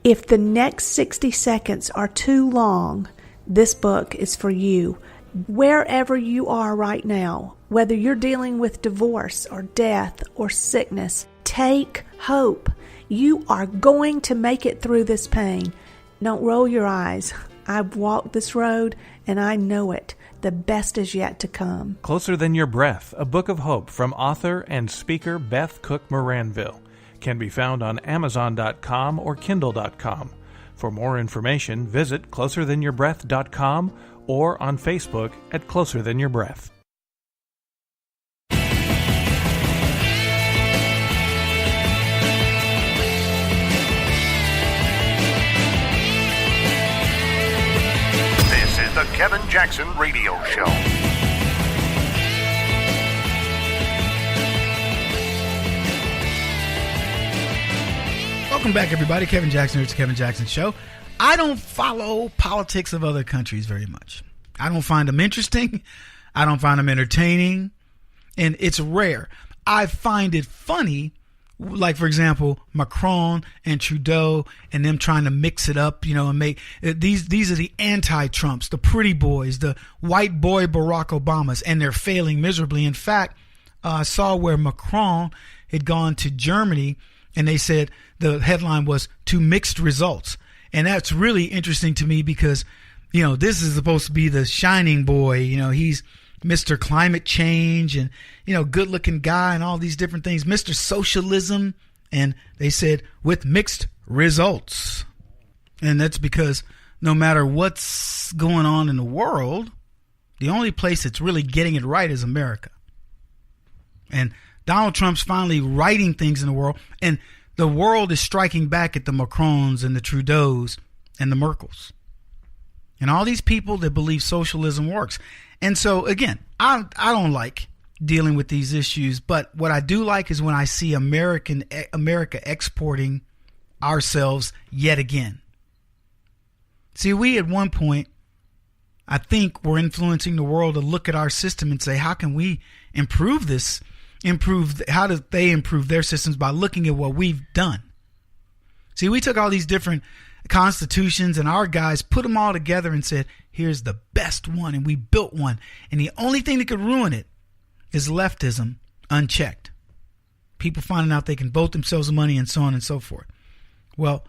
If the next 60 seconds are too long, this book is for you. Wherever you are right now, whether you're dealing with divorce or death or sickness, take hope. You are going to make it through this pain. Don't roll your eyes. I've walked this road and I know it. The best is yet to come. Closer Than Your Breath, a book of hope from author and speaker Beth Cook Moranville, can be found on Amazon.com or Kindle.com. For more information, visit closerthanyourBreath.com or on Facebook at Closer Than Your Breath. This is the Kevin Jackson Radio Show. Welcome back, everybody. Kevin Jackson here. It's the Kevin Jackson Show. I don't follow politics of other countries very much. I don't find them interesting. I don't find them entertaining. And it's rare. I find it funny, like, for example, Macron and Trudeau and them trying to mix it up, you know, and make these are the anti-Trumps, the pretty boys, the white boy Barack Obamas, and they're failing miserably. In fact, I saw where Macron had gone to Germany and they said the headline was "to mixed results." And that's really interesting to me because, you know, this is supposed to be the shining boy. You know, he's Mr. Climate Change and, you know, good looking guy and all these different things, Mr. Socialism. And they said with mixed results. And that's because no matter what's going on in the world, the only place that's really getting it right is America. And Donald Trump's finally righting things in the world. And the world is striking back at the Macrons and the Trudeaus and the Merkels. And all these people that believe socialism works. And so, again, I don't like dealing with these issues. But what I do like is when I see America exporting ourselves yet again. See, we at one point, I think, were influencing the world to look at our system and say, how can we improve this? How do they improve their systems? By looking at what we've done. See, we took all these different constitutions and our guys put them all together and said, here's the best one. And we built one. And the only thing that could ruin it is leftism unchecked. People finding out they can vote themselves money and so on and so forth. Well,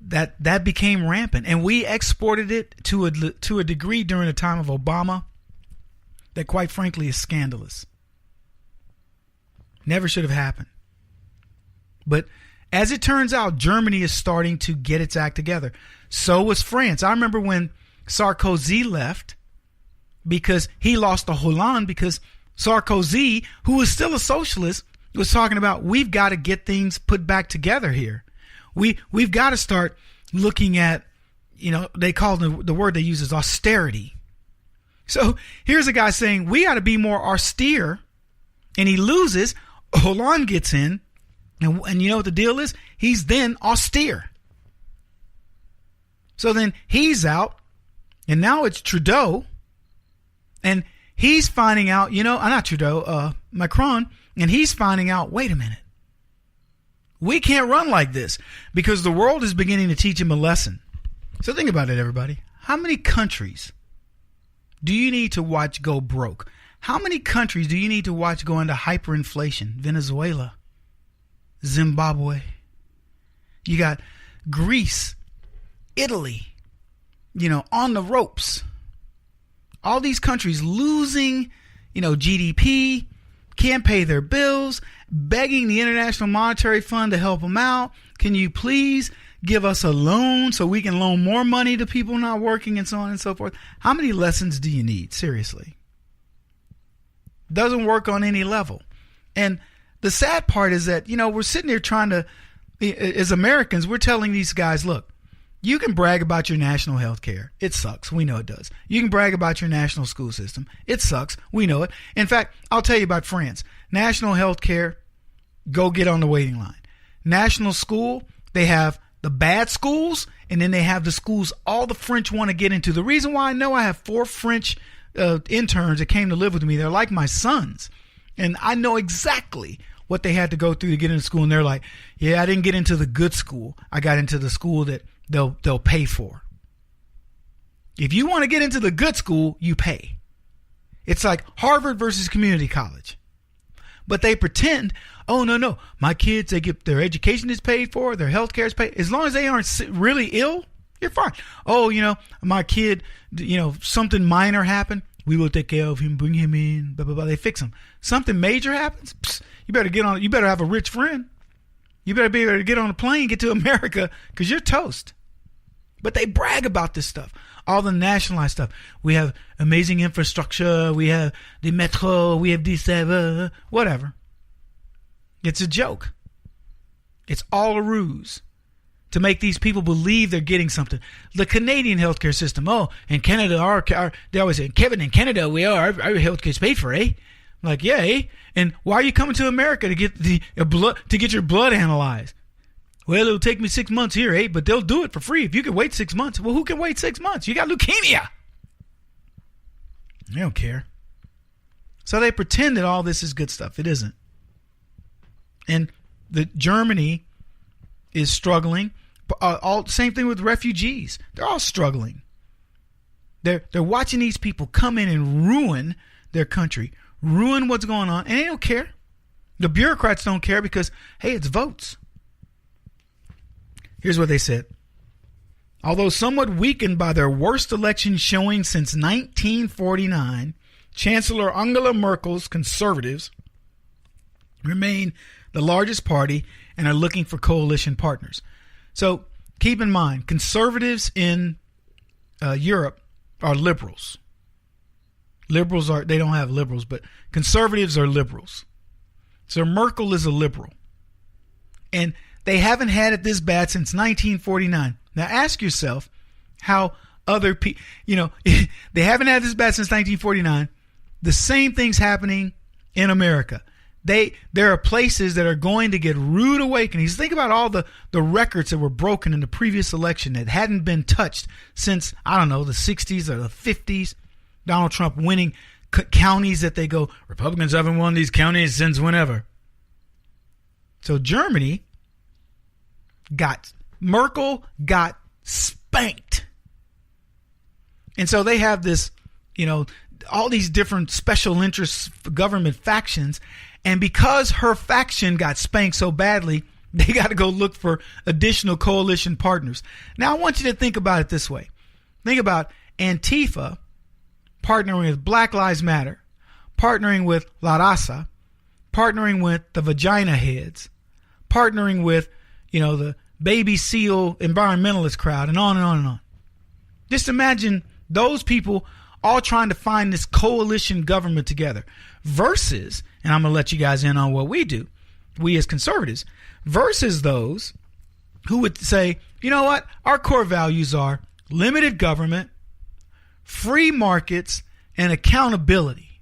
that became rampant. And we exported it to a degree during the time of Obama that, quite frankly, is scandalous. Never should have happened. But as it turns out, Germany is starting to get its act together. So was France. I remember when Sarkozy left because he lost to Hollande, because Sarkozy, who was still a socialist, was talking about, we've got to get things put back together here. We've got to start looking at, they call the word they use is austerity. So here's a guy saying we got to be more austere, and he loses. Hollande gets in, and you know what the deal is? He's then austere. So then he's out, and now it's Trudeau, and he's finding out, not Trudeau, Macron, and he's finding out, wait a minute. We can't run like this, because the world is beginning to teach him a lesson. So think about it, everybody. How many countries do you need to watch go broke? How many countries do you need to watch go into hyperinflation? Venezuela, Zimbabwe. You got Greece, Italy, on the ropes. All these countries losing, GDP, can't pay their bills, begging the International Monetary Fund to help them out. Can you please give us a loan so we can loan more money to people not working, and so on and so forth? How many lessons do you need? Seriously. Doesn't work on any level. And the sad part is that, we're sitting here trying to, as Americans, we're telling these guys, look, you can brag about your national health care. It sucks. We know it does. You can brag about your national school system. It sucks. We know it. In fact, I'll tell you about France. National health care, go get on the waiting line. National school, they have the bad schools, and then they have the schools all the French want to get into. The reason why I know I have 4 French interns that came to live with me, they're like my sons. And I know exactly what they had to go through to get into school. And they're like, yeah, I didn't get into the good school. I got into the school that they'll pay for. If you want to get into the good school, you pay. It's like Harvard versus community college. But they pretend, oh, no, my kids, they get their education is paid for, their health care is paid. As long as they aren't really ill, you're fine. Oh, my kid, something minor happened. We will take care of him, bring him in, blah, blah, blah. They fix him. Something major happens. Psst, you better have a rich friend. You better be able to get on a plane, get to America, because you're toast. But they brag about this stuff. All the nationalized stuff. We have amazing infrastructure. We have the metro. We have this, whatever. It's a joke. It's all a ruse to make these people believe they're getting something. The Canadian healthcare system. Oh, in Canada, they always say, Kevin, in Canada, our healthcare is paid for, eh? I'm like, yeah, eh? And why are you coming to America to get your blood analyzed? Well, it'll take me 6 months here, eh? But they'll do it for free if you can wait 6 months. Well, who can wait 6 months? You got leukemia. They don't care. So they pretend that all this is good stuff. It isn't. And Germany is struggling. Same thing with refugees. They're all struggling. They're watching these people come in and ruin their country, ruin what's going on, and they don't care. The bureaucrats don't care because, hey, it's votes. Here's what they said. Although somewhat weakened by their worst election showing since 1949, Chancellor Angela Merkel's conservatives remain the largest party and are looking for coalition partners. So keep in mind, conservatives in Europe are liberals. They don't have liberals, but conservatives are liberals. So Merkel is a liberal. And they haven't had it this bad since 1949. Now ask yourself how other people, they haven't had this bad since 1949. The same thing's happening in America. There are places that are going to get rude awakenings. Think about all the records that were broken in the previous election that hadn't been touched since, I don't know, the 60s or the 50s. Donald Trump winning counties that they go, Republicans haven't won these counties since whenever. So Germany Merkel got spanked. And so they have this, all these different special interest government factions. And because her faction got spanked so badly, they got to go look for additional coalition partners. Now, I want you to think about it this way. Think about Antifa partnering with Black Lives Matter, partnering with La Raza, partnering with the Vagina Heads, partnering with, the Baby Seal environmentalist crowd, and on and on and on. Just imagine those people all trying to find this coalition government together versus, and I'm going to let you guys in on what we do, we as conservatives, versus those who would say, you know what, our core values are limited government, free markets, and accountability.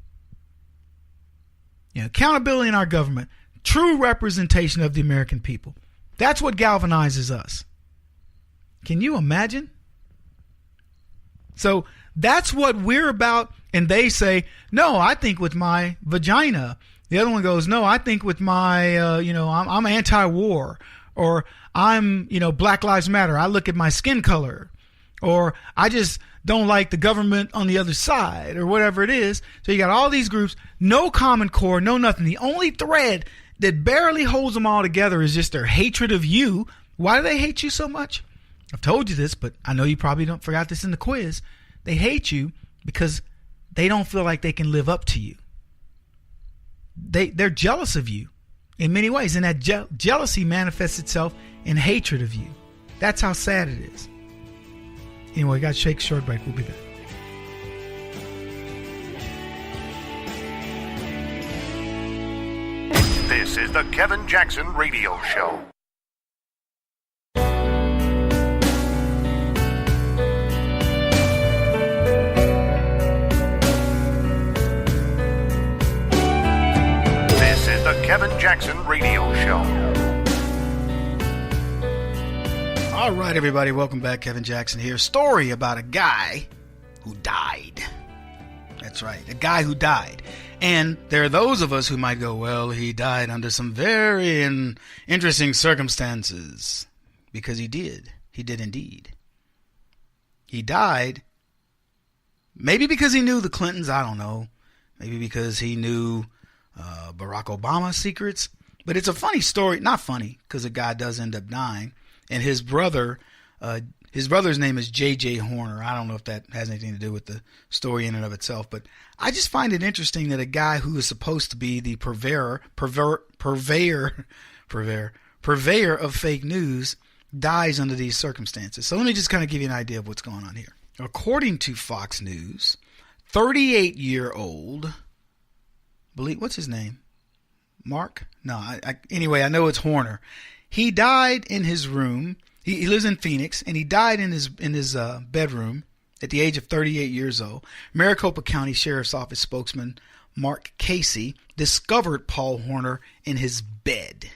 Accountability in our government, true representation of the American people. That's what galvanizes us. Can you imagine? So that's what we're about. And they say, no, I think with my vagina. The other one goes, no, I think with my, I'm anti-war. Or I'm, Black Lives Matter. I look at my skin color. Or I just don't like the government on the other side. Or whatever it is. So you got all these groups, no common core, no nothing. The only thread that barely holds them all together is just their hatred of you. Why do they hate you so much? I've told you this, but I know you probably forgot this in the quiz. They hate you because they don't feel like they can live up to you. They're jealous of you in many ways, and that jealousy manifests itself in hatred of you. That's how sad it is. Anyway, got to take a short break. We'll be back. This is the Kevin Jackson Radio Show. This is the Kevin Jackson Radio Show. All right, everybody, welcome back. Kevin Jackson here. Story about a guy who died. That's right, a guy who died. And there are those of us who might go, well, he died under some very interesting circumstances. Because he did. He did indeed. He died maybe because he knew the Clintons. I don't know. Maybe because he knew Barack Obama's secrets. But it's a funny story. Not funny, because a guy does end up dying. And his brother's name is J.J. Horner. I don't know if that has anything to do with the story in and of itself, but I just find it interesting that a guy who is supposed to be the purveyor of fake news dies under these circumstances. So let me just kind of give you an idea of what's going on here. According to Fox News, 38-year-old, what's his name? Mark? No, anyway, I know it's Horner. He died in his room. He lives in Phoenix, and he died in his bedroom at the age of 38 years old. Maricopa County Sheriff's Office spokesman Mark Casey discovered Paul Horner in his bed.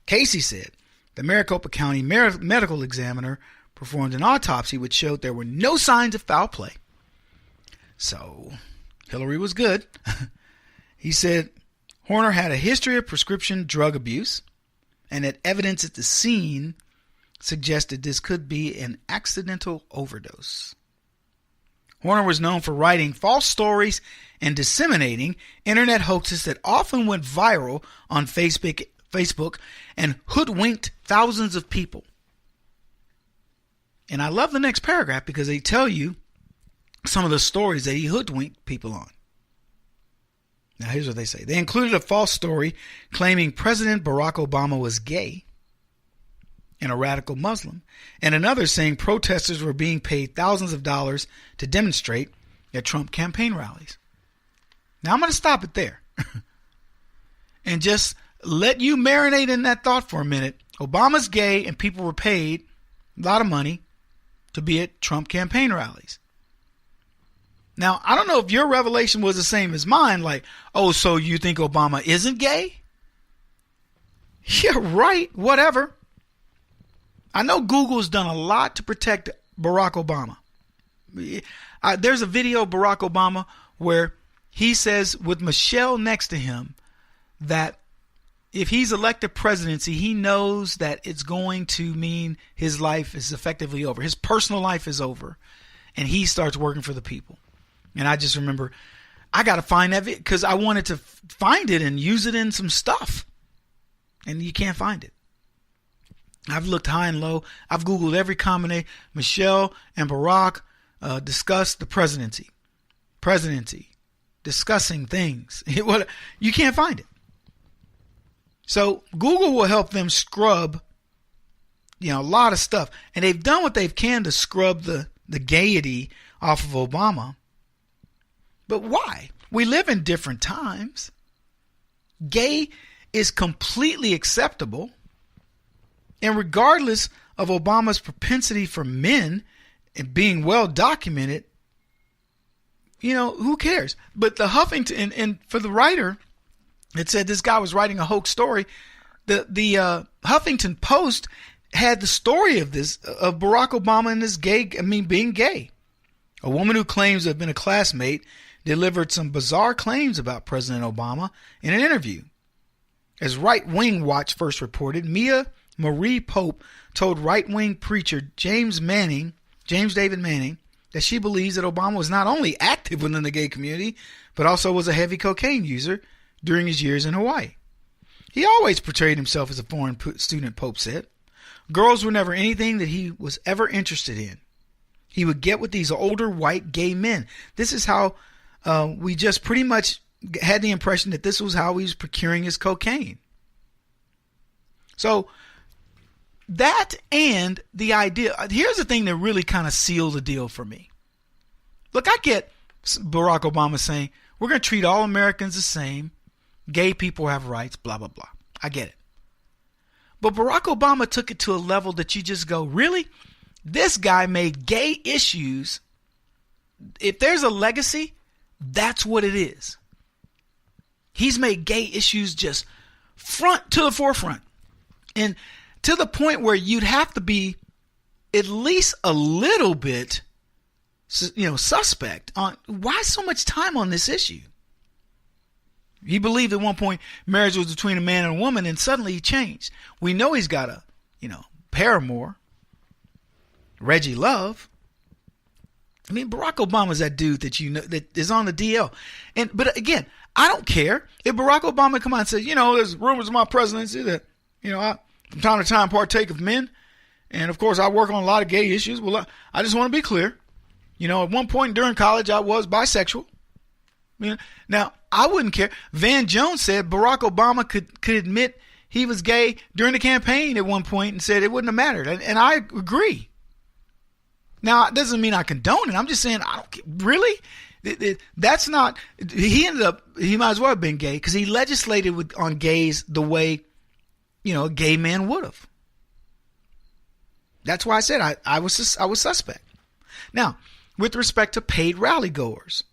Casey said the Maricopa County medical examiner performed an autopsy which showed there were no signs of foul play. So Hillary was good. He said Horner had a history of prescription drug abuse, and that evidence at the scene suggested this could be an accidental overdose. Horner was known for writing false stories and disseminating internet hoaxes that often went viral on Facebook and hoodwinked thousands of people. And I love the next paragraph because they tell you some of the stories that he hoodwinked people on. Now, here's what they say. They included a false story claiming President Barack Obama was gay and a radical Muslim, and another saying protesters were being paid thousands of dollars to demonstrate at Trump campaign rallies. Now, I'm going to stop it there. and just let you marinate in that thought for a minute. Obama's gay, and people were paid a lot of money to be at Trump campaign rallies. Now, I don't know if your revelation was the same as mine, like, oh, so you think Obama isn't gay? Yeah, right, whatever. I know Google's done a lot to protect Barack Obama. There's a video of Barack Obama where he says, with Michelle next to him, that if he's elected presidency, he knows that it's going to mean his life is effectively over. His personal life is over, and he starts working for the people. And I just remember, I got to find that video because I wanted to find it and use it in some stuff. And you can't find it. I've looked high and low. I've Googled every combination. Michelle and Barack discussed the presidency, discussing things. You can't find it. So Google will help them scrub, a lot of stuff. And they've done what they can to scrub the gaiety off of Obama. But why? We live in different times. Gay is completely acceptable. And regardless of Obama's propensity for men and being well documented, who cares? But the Huffington, and for the writer, it said this guy was writing a hoax story. The Huffington Post had the story of Barack Obama and being gay. A woman who claims to have been a classmate delivered some bizarre claims about President Obama in an interview. As Right Wing Watch first reported, Mia Marie Pope told right-wing preacher James David Manning, that she believes that Obama was not only active within the gay community, but also was a heavy cocaine user during his years in Hawaii. He always portrayed himself as a foreign student, Pope said. Girls were never anything that he was ever interested in. He would get with these older white gay men. This is how we just pretty much had the impression that this was how he was procuring his cocaine. So that and the idea, here's the thing that really kind of sealed the deal for me. Look, I get Barack Obama saying, we're going to treat all Americans the same. Gay people have rights, blah, blah, blah. I get it. But Barack Obama took it to a level that you just go, really? This guy made gay issues. If there's a legacy, that's what it is. He's made gay issues just front to the forefront. And to the point where you'd have to be at least a little bit, suspect on why so much time on this issue. He believed at one point marriage was between a man and a woman, and suddenly he changed. We know he's got a, paramour, Reggie Love. I mean, Barack Obama's that dude that that is on the DL. But again, I don't care if Barack Obama come out and says, there's rumors of my presidency that, I from time to time partake of men. And of course, I work on a lot of gay issues. Well, I just want to be clear. At one point during college, I was bisexual. Now, I wouldn't care. Van Jones said Barack Obama could admit he was gay during the campaign at one point and said it wouldn't have mattered. And I agree. Now, it doesn't mean I condone it. I'm just saying, I don't really. That's not. He might as well have been gay because he legislated on gays the way, a gay man would have. That's why I said I was suspect. Now, with respect to paid rally goers,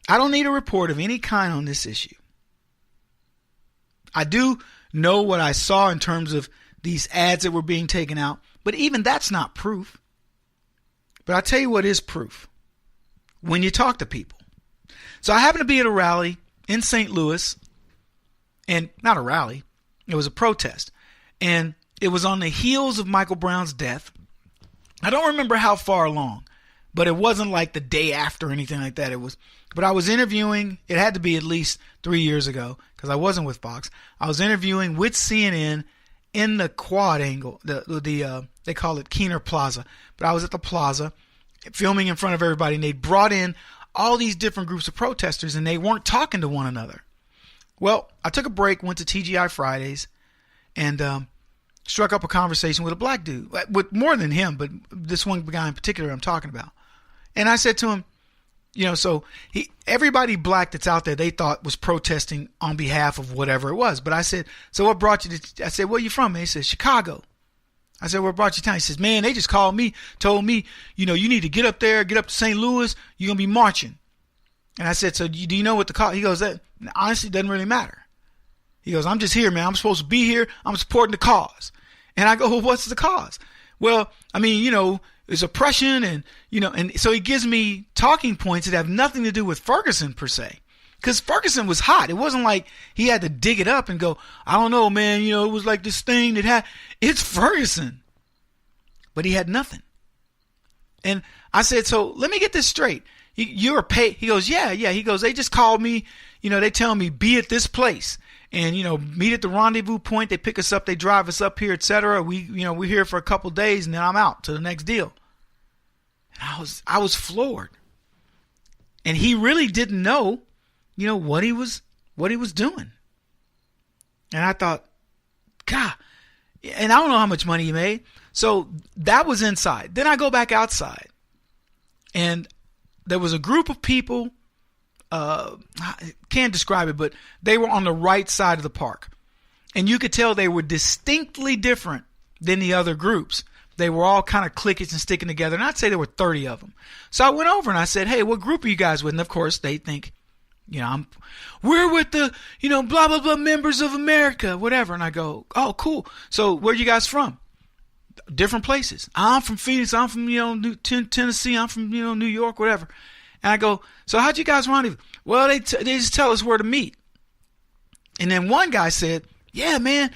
I don't need a report of any kind on this issue. I do know what I saw in terms of these ads that were being taken out, but even that's not proof. But I'll tell you what is proof. When you talk to people. So I happened to be at a rally in St. Louis, and not a rally, it was a protest. And it was on the heels of Michael Brown's death. I don't remember how far along, but it wasn't like the day after or anything like that. But I was interviewing, it had to be at least 3 years ago, because I wasn't with Fox. I was interviewing with CNN in the quad angle, they call it Keener Plaza. But I was at the plaza filming in front of everybody, and they brought in all these different groups of protesters, and they weren't talking to one another. Well, I took a break, went to TGI Fridays, and struck up a conversation with a black dude, with more than him, but this one guy in particular I'm talking about. And I said to him, So everybody black that's out there, they thought was protesting on behalf of whatever it was. But I said, so what brought you to, I said, where you from? And he said, Chicago. I said, what brought you to town? He says, man, they just called me, told me, you need to get up there, get up to St. Louis. You're going to be marching. And I said, so do you know what the call? He goes, that honestly doesn't really matter. He goes, I'm just here, man. I'm supposed to be here. I'm supporting the cause. And I go, well, what's the cause? Well, I mean, it's oppression and so he gives me talking points that have nothing to do with Ferguson per se. Because Ferguson was hot. It wasn't like he had to dig it up and go, I don't know, man, it was like this thing that had, it's Ferguson. But he had nothing. And I said, so let me get this straight. You're paid. He goes, yeah. He goes, they just called me, they tell me be at this place and, meet at the rendezvous point. They pick us up, they drive us up here, etc. We're here for a couple days and then I'm out to the next deal. And I was floored. And he really didn't know, what he was doing. And I thought, God, and I don't know how much money he made. So that was inside. Then I go back outside and there was a group of people, can't describe it, but they were on the right side of the park. And you could tell they were distinctly different than the other groups. They were all kind of cliquish and sticking together. And I'd say there were 30 of them. So I went over and I said, hey, what group are you guys with? And of course they think, we're with the, blah, blah, blah, members of America, whatever. And I go, oh, cool. So where are you guys from? Different places. I'm from Phoenix. I'm from, Tennessee. I'm from, New York, whatever. And I go, so how'd you guys rendezvous? Well, they just tell us where to meet. And then one guy said, yeah, man,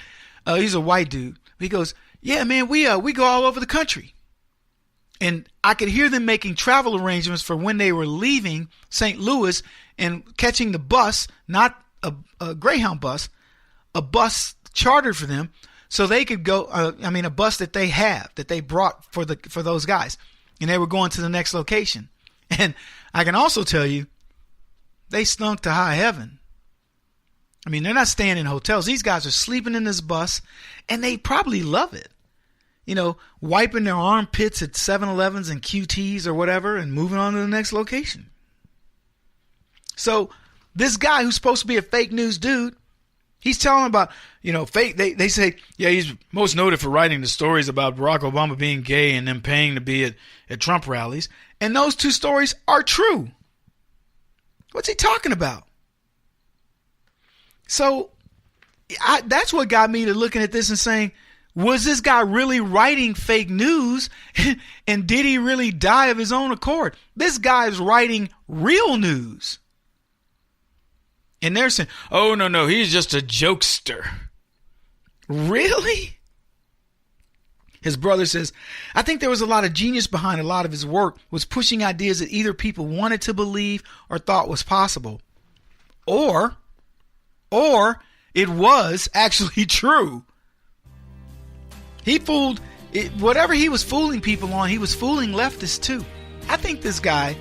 he's a white dude. He goes, yeah, man, we go all over the country. And I could hear them making travel arrangements for when they were leaving St. Louis and catching the bus, not a Greyhound bus, a bus chartered for them so they could go, a bus that they have, that they brought for those guys. And they were going to the next location. And I can also tell you, they stunk to high heaven. I mean, they're not staying in hotels. These guys are sleeping in this bus, and they probably love it. Wiping their armpits at 7-Elevens and QTs or whatever and moving on to the next location. So this guy who's supposed to be a fake news dude, he's telling about, fake. They say, yeah, he's most noted for writing the stories about Barack Obama being gay and then paying to be at Trump rallies. And those two stories are true. What's he talking about? So that's what got me to looking at this and saying, was this guy really writing fake news? And did he really die of his own accord? This guy is writing real news. And they're saying, oh, no, he's just a jokester. Really? His brother says, I think there was a lot of genius behind a lot of his work, was pushing ideas that either people wanted to believe or thought was possible. Or it was actually true. He fooled, whatever he was fooling people on, he was fooling leftists too. I think this guy,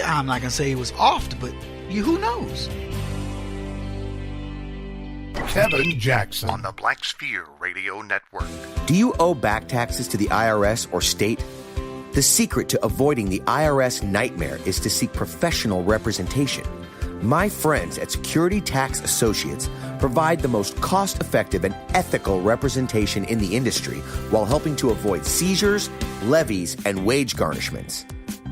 I'm not going to say he was off, but who knows? Kevin Jackson on the Black Sphere Radio Network. Do you owe back taxes to the IRS or state? The secret to avoiding the IRS nightmare is to seek professional representation. My friends at Security Tax Associates provide the most cost-effective and ethical representation in the industry while helping to avoid seizures, levies, and wage garnishments.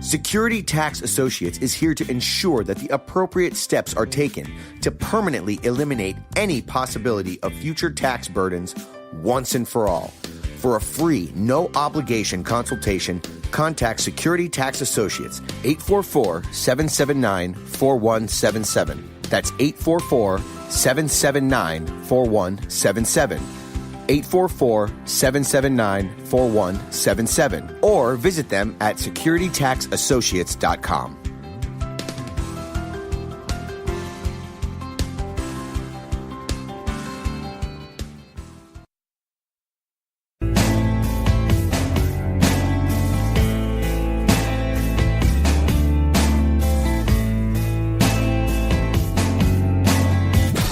Security Tax Associates is here to ensure that the appropriate steps are taken to permanently eliminate any possibility of future tax burdens once and for all. For a free, no-obligation consultation, contact Security Tax Associates, 844-779-4177. That's 844-779-4177. 844-779-4177. Or visit them at securitytaxassociates.com.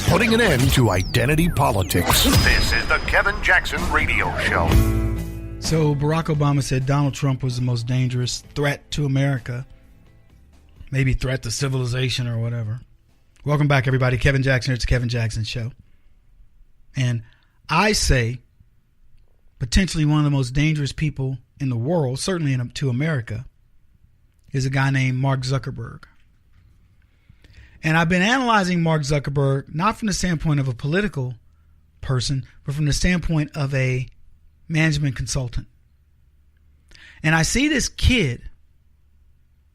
Putting an end to identity politics. This is the Kevin Jackson Radio Show. So Barack Obama said Donald Trump was the most dangerous threat to America. maybe threat to civilization or whatever. Welcome back, everybody. Kevin Jackson. It's the Kevin Jackson Show. And I say potentially one of the most dangerous people in the world, certainly to America, is a guy named Mark Zuckerberg. And I've been analyzing Mark Zuckerberg not from the standpoint of a political person, but from the standpoint of a management consultant. And I see this kid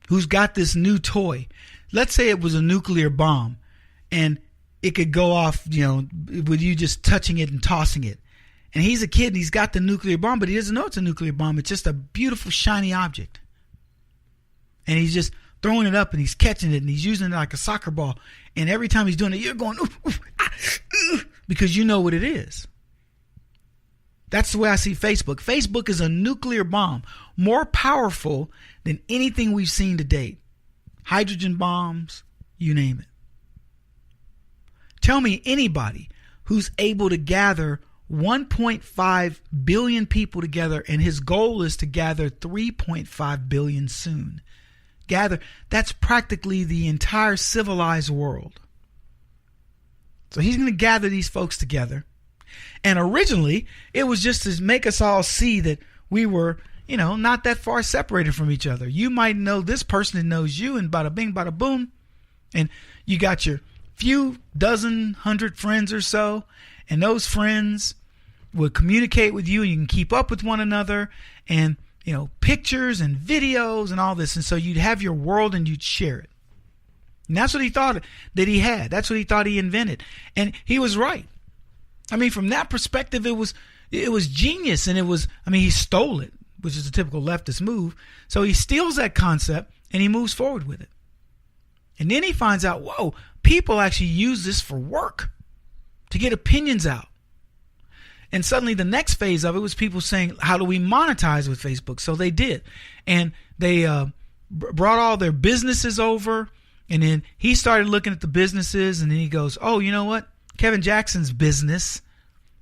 who's got this new toy. Let's say it was a nuclear bomb and it could go off, with you just touching it and tossing it. And he's a kid and he's got the nuclear bomb, but he doesn't know it's a nuclear bomb. It's just a beautiful, shiny object. And he's just throwing it up and he's catching it and he's using it like a soccer ball. And every time he's doing it, you're going, ooh, ooh, ah, ooh, because you know what it is. That's the way I see Facebook. Facebook is a nuclear bomb, more powerful than anything we've seen to date. Hydrogen bombs, you name it. Tell me anybody who's able to gather 1.5 billion people together, and his goal is to gather 3.5 billion soon. That's practically the entire civilized world. So he's going to gather these folks together. And originally, it was just to make us all see that we were, not that far separated from each other. You might know this person that knows you, and bada bing, bada boom. And you got your few dozen, 100 friends or so. And those friends will communicate with you and you can keep up with one another and, pictures and videos and all this. And so you'd have your world and you'd share it. And that's what he thought that he had. That's what he thought he invented. And he was right. I mean, from that perspective, it was genius. And he stole it, which is a typical leftist move. So he steals that concept and he moves forward with it. And then he finds out, whoa, people actually use this for work, to get opinions out. And suddenly the next phase of it was people saying, how do we monetize with Facebook? So they did. And they brought all their businesses over. And then he started looking at the businesses. And then he goes, oh, you know what? Kevin Jackson's business,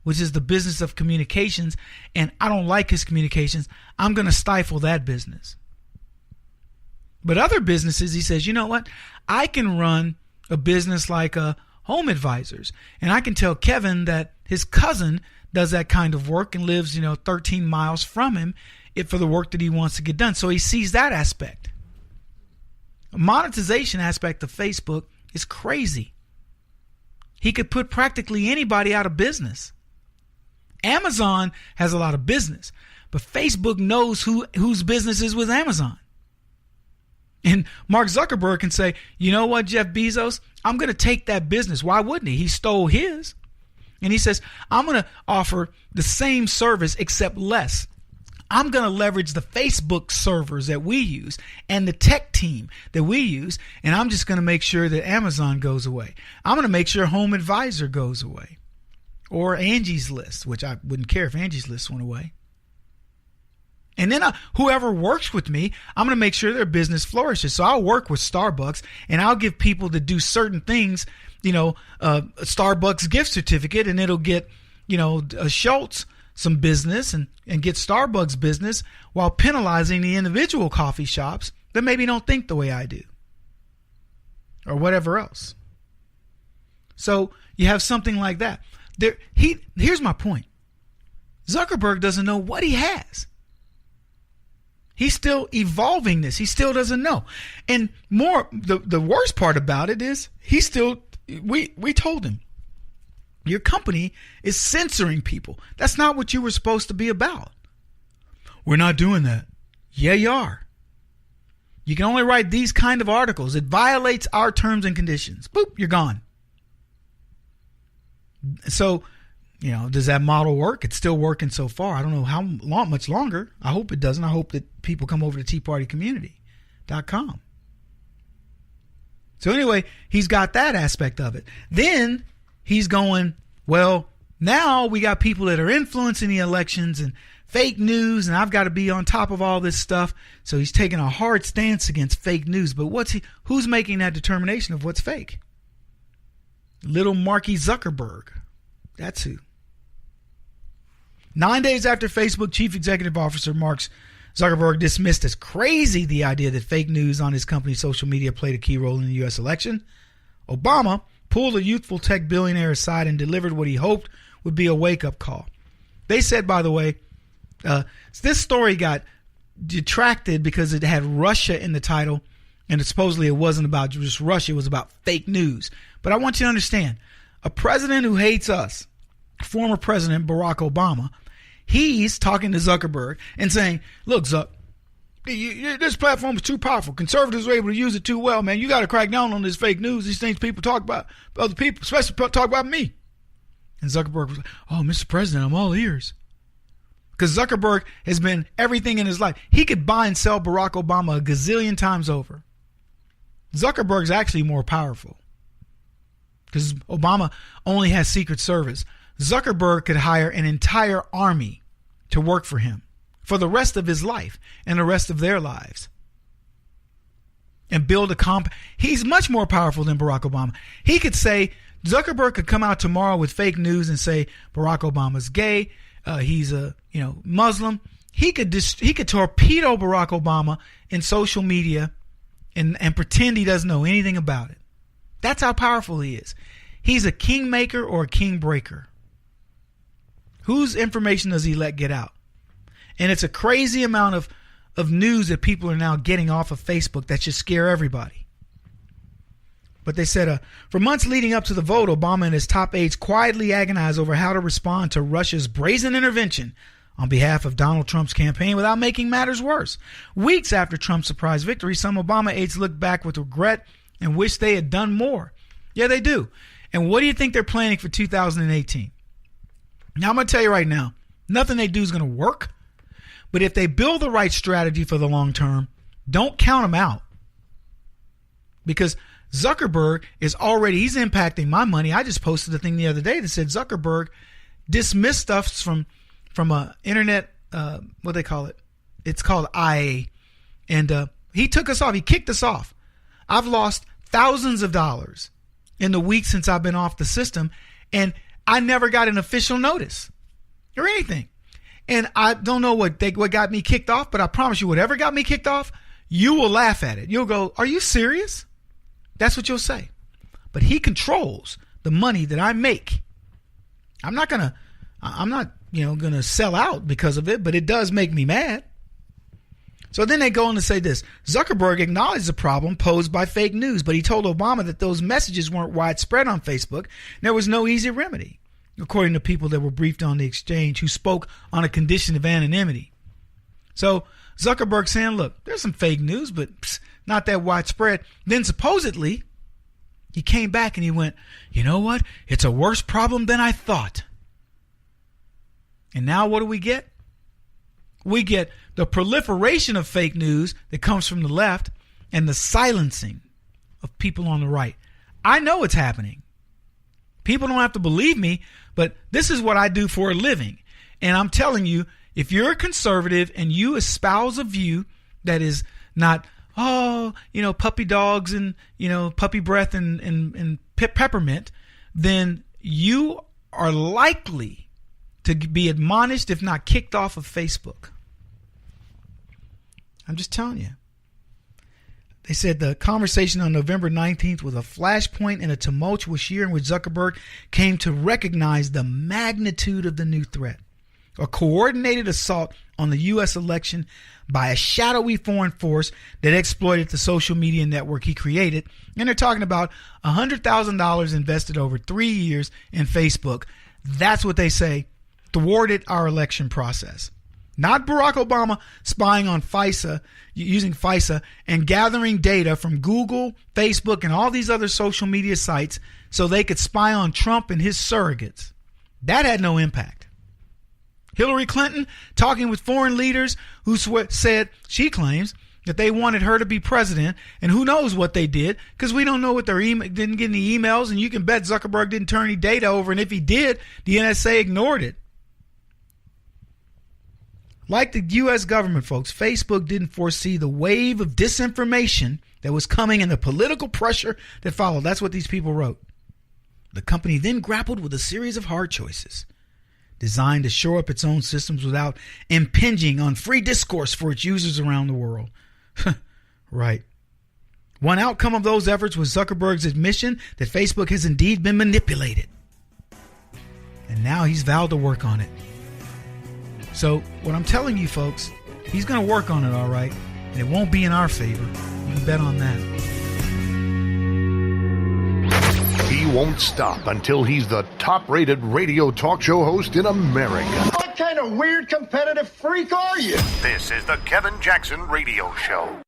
which is the business of communications, and I don't like his communications. I'm going to stifle that business. But other businesses, he says, you know what? I can run a business like Home Advisors. And I can tell Kevin that his cousin does that kind of work and lives, 13 miles from him for the work that he wants to get done. So he sees that aspect. A monetization aspect of Facebook is crazy. He could put practically anybody out of business. Amazon has a lot of business, but Facebook knows whose business is with Amazon. And Mark Zuckerberg can say, you know what, Jeff Bezos, I'm going to take that business. Why wouldn't he? He stole his. And he says, I'm going to offer the same service except less. I'm going to leverage the Facebook servers that we use and the tech team that we use, and I'm just going to make sure that Amazon goes away. I'm going to make sure Home Advisor goes away, or Angie's List, which I wouldn't care if Angie's List went away. And then whoever works with me, I'm going to make sure their business flourishes. So I'll work with Starbucks, and I'll give people that do certain things, a Starbucks gift certificate, and it'll get, a Schultz some business and get Starbucks business while penalizing the individual coffee shops that maybe don't think the way I do or whatever else. So you have something like that. Here's my point. Zuckerberg doesn't know what he has. He's still evolving this. He still doesn't know. And the worst part about it is we told him, your company is censoring people. That's not what you were supposed to be about. We're not doing that. Yeah, you are. You can only write these kind of articles. It violates our terms and conditions. Boop, you're gone. So, does that model work? It's still working so far. I don't know much longer. I hope it doesn't. I hope that people come over to TeaPartyCommunity.com. So anyway, he's got that aspect of it. Then he's going, well, now we got people that are influencing the elections and fake news, and I've got to be on top of all this stuff. So he's taking a hard stance against fake news. But who's making that determination of what's fake? Little Marky Zuckerberg. That's who. 9 days after Facebook Chief Executive Officer Mark Zuckerberg dismissed as crazy the idea that fake news on his company's social media played a key role in the U.S. election. Obama pulled a youthful tech billionaire aside and delivered what he hoped would be a wake-up call. They said, by the way, this story got detracted because it had Russia in the title, and supposedly it wasn't about just Russia, it was about fake news. But I want you to understand, a president who hates us, former President Barack Obama, he's talking to Zuckerberg and saying, look, Zuck, this platform is too powerful. Conservatives are able to use it too well, man. You got to crack down on this fake news. These things people talk about other people, especially talk about me. And Zuckerberg was like, oh, Mr. President, I'm all ears. Because Zuckerberg has been everything in his life. He could buy and sell Barack Obama a gazillion times over. Zuckerberg's actually more powerful. Because Obama only has Secret Service. Zuckerberg could hire an entire army to work for him for the rest of his life and the rest of their lives. And build a he's much more powerful than Barack Obama. He could say, Zuckerberg could come out tomorrow with fake news and say Barack Obama's gay, he's a Muslim. He could torpedo Barack Obama in social media and pretend he doesn't know anything about it. That's how powerful he is. He's a kingmaker or a king breaker. Whose information does he let get out? And it's a crazy amount of news that people are now getting off of Facebook that should scare everybody. But they said, for months leading up to the vote, Obama and his top aides quietly agonized over how to respond to Russia's brazen intervention on behalf of Donald Trump's campaign without making matters worse. Weeks after Trump's surprise victory, some Obama aides looked back with regret and wish they had done more. Yeah, they do. And what do you think they're planning for 2018? Now, I'm going to tell you right now, nothing they do is going to work. But if they build the right strategy for the long term, don't count them out. Because Zuckerberg is he's impacting my money. I just posted a thing the other day that said Zuckerberg dismissed stuff from a internet, what they call it? It's called IA. And he took us off. He kicked us off. I've lost thousands of dollars in the week since I've been off the system. And I never got an official notice or anything. And I don't know what got me kicked off, but I promise you, whatever got me kicked off, you will laugh at it. You'll go, are you serious? That's what you'll say. But he controls the money that I make. I'm not gonna sell out because of it, but it does make me mad. So then they go on to say this. Zuckerberg acknowledged the problem posed by fake news, but he told Obama that those messages weren't widespread on Facebook. There was no easy remedy, according to people that were briefed on the exchange who spoke on a condition of anonymity. So Zuckerberg saying, look, there's some fake news, but not that widespread. Then supposedly he came back and he went, you know what? It's a worse problem than I thought. And now what do we get? We get the proliferation of fake news that comes from the left and the silencing of people on the right. I know it's happening. People don't have to believe me, but this is what I do for a living. And I'm telling you, if you're a conservative and you espouse a view that is not, puppy dogs and, puppy breath and peppermint, then you are likely to be admonished, if not kicked off of Facebook. I'm just telling you. They said the conversation on November 19th was a flashpoint in a tumultuous year in which Zuckerberg came to recognize the magnitude of the new threat. A coordinated assault on the U.S. election by a shadowy foreign force that exploited the social media network he created. And they're talking about $100,000 invested over 3 years in Facebook. That's what they say thwarted our election process. Not Barack Obama spying on FISA, using FISA and gathering data from Google, Facebook, and all these other social media sites so they could spy on Trump and his surrogates. That had no impact. Hillary Clinton talking with foreign leaders who said, she claims, that they wanted her to be president, and who knows what they did, because we don't know what their didn't get any emails, and you can bet Zuckerberg didn't turn any data over, and if he did, the NSA ignored it. Like the U.S. government, folks, Facebook didn't foresee the wave of disinformation that was coming and the political pressure that followed. That's what these people wrote. The company then grappled with a series of hard choices. designed to shore up its own systems without impinging on free discourse for its users around the world. Right. One outcome of those efforts was Zuckerberg's admission that Facebook has indeed been manipulated. And now he's vowed to work on it. So what I'm telling you folks, he's going to work on it all right, and it won't be in our favor. You can bet on that. He won't stop until he's the top-rated radio talk show host in America. What kind of weird competitive freak are you? This is the Kevin Jackson Radio Show.